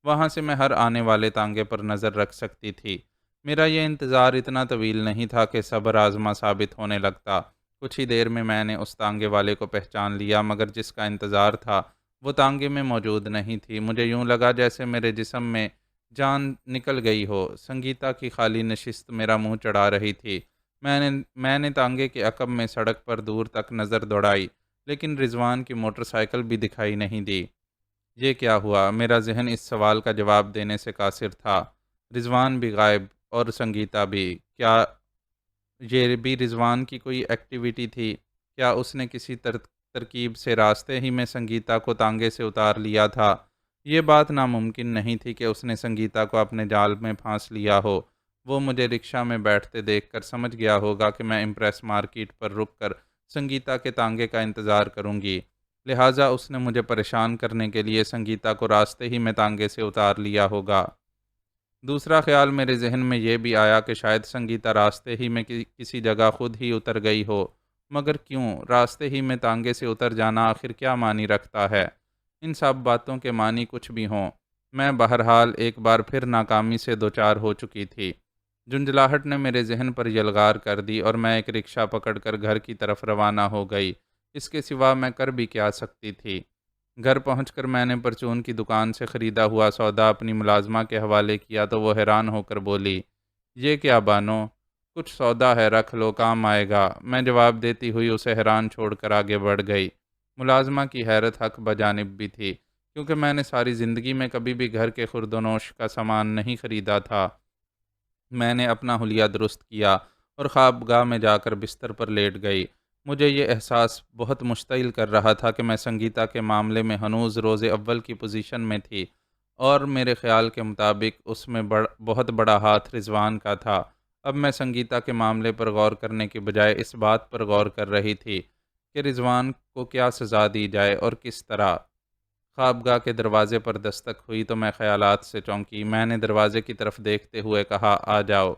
وہاں سے میں ہر آنے والے تانگے پر نظر رکھ سکتی تھی۔ میرا یہ انتظار اتنا طویل نہیں تھا کہ صبر آزما ثابت ہونے لگتا۔ کچھ ہی دیر میں نے اس تانگے والے کو پہچان لیا، مگر جس کا انتظار تھا وہ تانگے میں موجود نہیں تھی۔ مجھے یوں لگا جیسے میرے جسم میں جان نکل گئی ہو۔ سنگیتا کی خالی نشست میرا منہ چڑھا رہی تھی۔ میں نے تانگے کے عقب میں سڑک پر دور تک نظر دوڑائی، لیکن رضوان کی موٹر سائیکل بھی دکھائی نہیں دی۔ یہ کیا ہوا؟ میرا ذہن اس سوال کا جواب دینے سے قاصر تھا۔ رضوان بھی غائب اور سنگیتا بھی۔ کیا یہ بھی رضوان کی کوئی ایکٹیویٹی تھی؟ کیا اس نے کسی ترکیب سے راستے ہی میں سنگیتا کو تانگے سے اتار لیا تھا؟ یہ بات ناممکن نہیں تھی کہ اس نے سنگیتا کو اپنے جال میں پھانس لیا ہو۔ وہ مجھے رکشہ میں بیٹھتے دیکھ کر سمجھ گیا ہوگا کہ میں امپریس مارکیٹ پر رک کر سنگیتا کے تانگے کا انتظار کروں گی، لہٰذا اس نے مجھے پریشان کرنے کے لیے سنگیتا کو راستے ہی میں تانگے سے اتار لیا ہوگا۔ دوسرا خیال میرے ذہن میں یہ بھی آیا کہ شاید سنگیتا راستے ہی میں کسی جگہ خود ہی اتر گئی ہو، مگر کیوں؟ راستے ہی میں تانگے سے اتر جانا آخر کیا معنی رکھتا ہے؟ ان سب باتوں کے معنی کچھ بھی ہوں، میں بہرحال ایک بار پھر ناکامی سے دوچار ہو چکی تھی۔ جھنجھلاہٹ نے میرے ذہن پر یلغار کر دی اور میں ایک رکشہ پکڑ کر گھر کی طرف روانہ ہو گئی۔ اس کے سوا میں کر بھی کیا سکتی تھی؟ گھر پہنچ کر میں نے پرچون کی دکان سے خریدا ہوا سودا اپنی ملازمہ کے حوالے کیا تو وہ حیران ہو کر بولی، یہ کیا بانو؟ کچھ سودا ہے، رکھ لو، کام آئے گا۔ میں جواب دیتی ہوئی اسے حیران چھوڑ کر آگے بڑھ گئی۔ ملازمہ کی حیرت حق بجانب بھی تھی، کیونکہ میں نے ساری زندگی میں کبھی بھی گھر کے خرد و نوش کا سامان نہیں خریدا تھا۔ میں نے اپنا حلیہ درست کیا اور خوابگاہ میں جا کر بستر پر لیٹ گئی۔ مجھے یہ احساس بہت مشتعل کر رہا تھا کہ میں سنگیتا کے معاملے میں ہنوز روز اول کی پوزیشن میں تھی، اور میرے خیال کے مطابق اس میں بہت بڑا ہاتھ رضوان کا تھا۔ اب میں سنگیتا کے معاملے پر غور کرنے کی بجائے اس بات پر غور کر رہی تھی کہ رضوان کو کیا سزا دی جائے اور کس طرح۔ خوابگاہ کے دروازے پر دستک ہوئی تو میں خیالات سے چونکی۔ میں نے دروازے کی طرف دیکھتے ہوئے کہا، آ جاؤ۔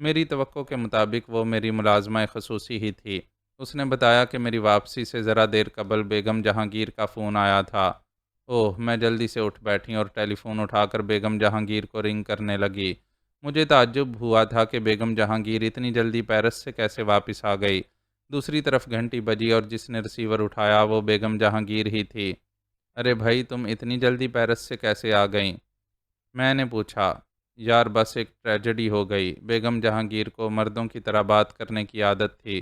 میری توقع کے مطابق وہ میری ملازمہ خصوصی ہی تھی۔ اس نے بتایا کہ میری واپسی سے ذرا دیر قبل بیگم جہانگیر کا فون آیا تھا۔ اوہ، میں جلدی سے اٹھ بیٹھی اور ٹیلی فون اٹھا کر بیگم جہانگیر کو رنگ کرنے لگی۔ مجھے تعجب ہوا تھا کہ بیگم جہانگیر اتنی جلدی پیرس سے کیسے واپس آ گئی۔ دوسری طرف گھنٹی بجی اور جس نے ریسیور اٹھایا وہ بیگم جہانگیر ہی تھی۔ ارے بھائی، تم اتنی جلدی پیرس سے کیسے آ گئیں؟ میں نے پوچھا۔ یار بس ایک ٹریجڈی ہو گئی۔ بیگم جہانگیر کو مردوں کی طرح بات کرنے کی عادت تھی،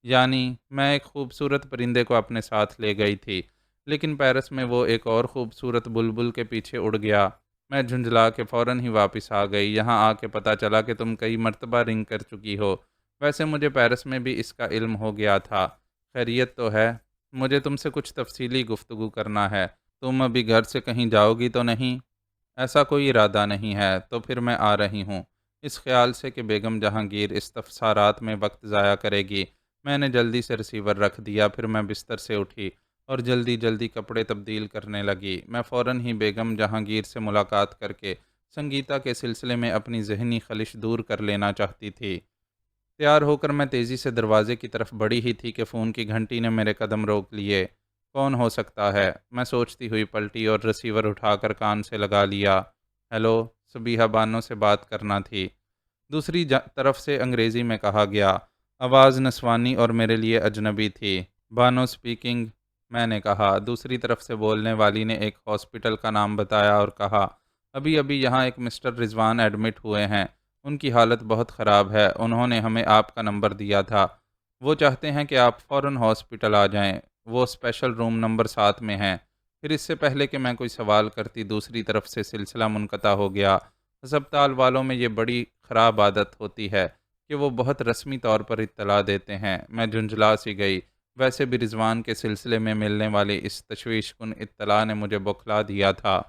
یعنی میں ایک خوبصورت پرندے کو اپنے ساتھ لے گئی تھی، لیکن پیرس میں وہ ایک اور خوبصورت بلبل کے پیچھے اڑ گیا۔ میں جھنجھلا کے فوراً ہی واپس آ گئی۔ یہاں آ کے پتہ چلا کہ تم کئی مرتبہ رنگ کر چکی ہو۔ ویسے مجھے پیرس میں بھی اس کا علم ہو گیا تھا۔ خیریت تو ہے؟ مجھے تم سے کچھ تفصیلی گفتگو کرنا ہے۔ تم ابھی گھر سے کہیں جاؤ گی تو نہیں؟ ایسا کوئی ارادہ نہیں ہے، تو پھر میں آ رہی ہوں۔ اس خیال سے کہ بیگم جہانگیر استفسارات میں وقت ضائع کرے گی، میں نے جلدی سے ریسیور رکھ دیا۔ پھر میں بستر سے اٹھی اور جلدی جلدی کپڑے تبدیل کرنے لگی۔ میں فوراً ہی بیگم جہانگیر سے ملاقات کر کے سنگیتا کے سلسلے میں اپنی ذہنی خلش دور کر لینا چاہتی تھی۔ تیار ہو کر میں تیزی سے دروازے کی طرف بڑھی ہی تھی کہ فون کی گھنٹی نے میرے قدم روک لیے۔ کون ہو سکتا ہے؟ میں سوچتی ہوئی پلٹی اور ریسیور اٹھا کر کان سے لگا لیا۔ ہیلو، صبیحہ بانو سے بات کرنا تھی۔ دوسری طرف سے انگریزی میں کہا گیا۔ آواز نسوانی اور میرے لیے اجنبی تھی۔ بانو سپیکنگ، میں نے کہا۔ دوسری طرف سے بولنے والی نے ایک ہاسپٹل کا نام بتایا اور کہا، ابھی ابھی یہاں ایک مسٹر رضوان ایڈمٹ ہوئے ہیں، ان کی حالت بہت خراب ہے، انہوں نے ہمیں آپ کا نمبر دیا تھا، وہ چاہتے ہیں کہ آپ فوراً ہاسپٹل آ جائیں، وہ اسپیشل روم نمبر 7 میں ہیں۔ پھر اس سے پہلے کہ میں کوئی سوال کرتی دوسری طرف سے سلسلہ منقطع ہو گیا۔ ہسپتال والوں میں یہ بڑی خراب عادت ہوتی ہے کہ وہ بہت رسمی طور پر اطلاع دیتے ہیں۔ میں جھنجھلا سی گئی۔ ویسے بھی رضوان کے سلسلے میں ملنے والی اس تشویش کن اطلاع نے مجھے بوکھلا دیا تھا۔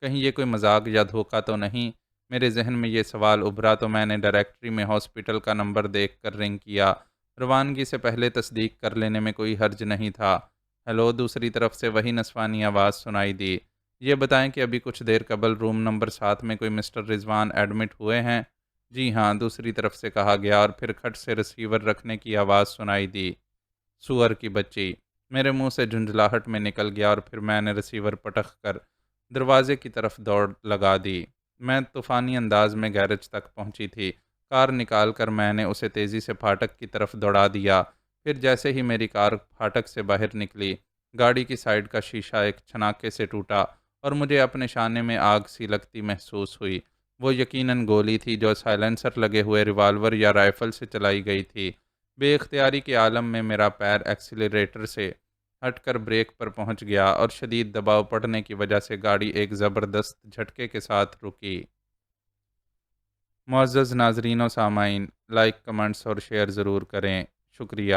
کہیں یہ کوئی مذاق یا دھوکہ تو نہیں؟ میرے ذہن میں یہ سوال ابھرا تو میں نے ڈائریکٹری میں ہاسپٹل کا نمبر دیکھ کر رنگ کیا۔ روانگی سے پہلے تصدیق کر لینے میں کوئی حرج نہیں تھا۔ ہیلو، دوسری طرف سے وہی نسوانی آواز سنائی دی۔ یہ بتائیں کہ ابھی کچھ دیر قبل روم نمبر 7 میں کوئی مسٹر رضوان ایڈمٹ ہوئے ہیں؟ جی ہاں، دوسری طرف سے کہا گیا، اور پھر کھٹ سے ریسیور رکھنے کی آواز سنائی دی۔ سور کی بچی! میرے منہ سے جھنجھلاہٹ میں نکل گیا، اور پھر میں نے ریسیور پٹخ کر دروازے کی طرف دوڑ لگا دی۔ میں طوفانی انداز میں گیرج تک پہنچی تھی۔ کار نکال کر میں نے اسے تیزی سے پھاٹک کی طرف دوڑا دیا۔ پھر جیسے ہی میری کار پھاٹک سے باہر نکلی، گاڑی کی سائیڈ کا شیشہ ایک چھناکے سے ٹوٹا، اور مجھے اپنے شانے میں آگ سی لگتی محسوس ہوئی۔ وہ یقیناً گولی تھی جو سائلنسر لگے ہوئے ریوالور یا رائفل سے چلائی گئی تھی۔ بے اختیاری کے عالم میں میرا پیر ایکسیلریٹر سے ہٹ کر بریک پر پہنچ گیا، اور شدید دباؤ پڑنے کی وجہ سے گاڑی ایک زبردست جھٹکے کے ساتھ رکی۔ معزز ناظرین و سامعین، لائک، کمنٹس اور شیئر ضرور کریں۔ شکریہ۔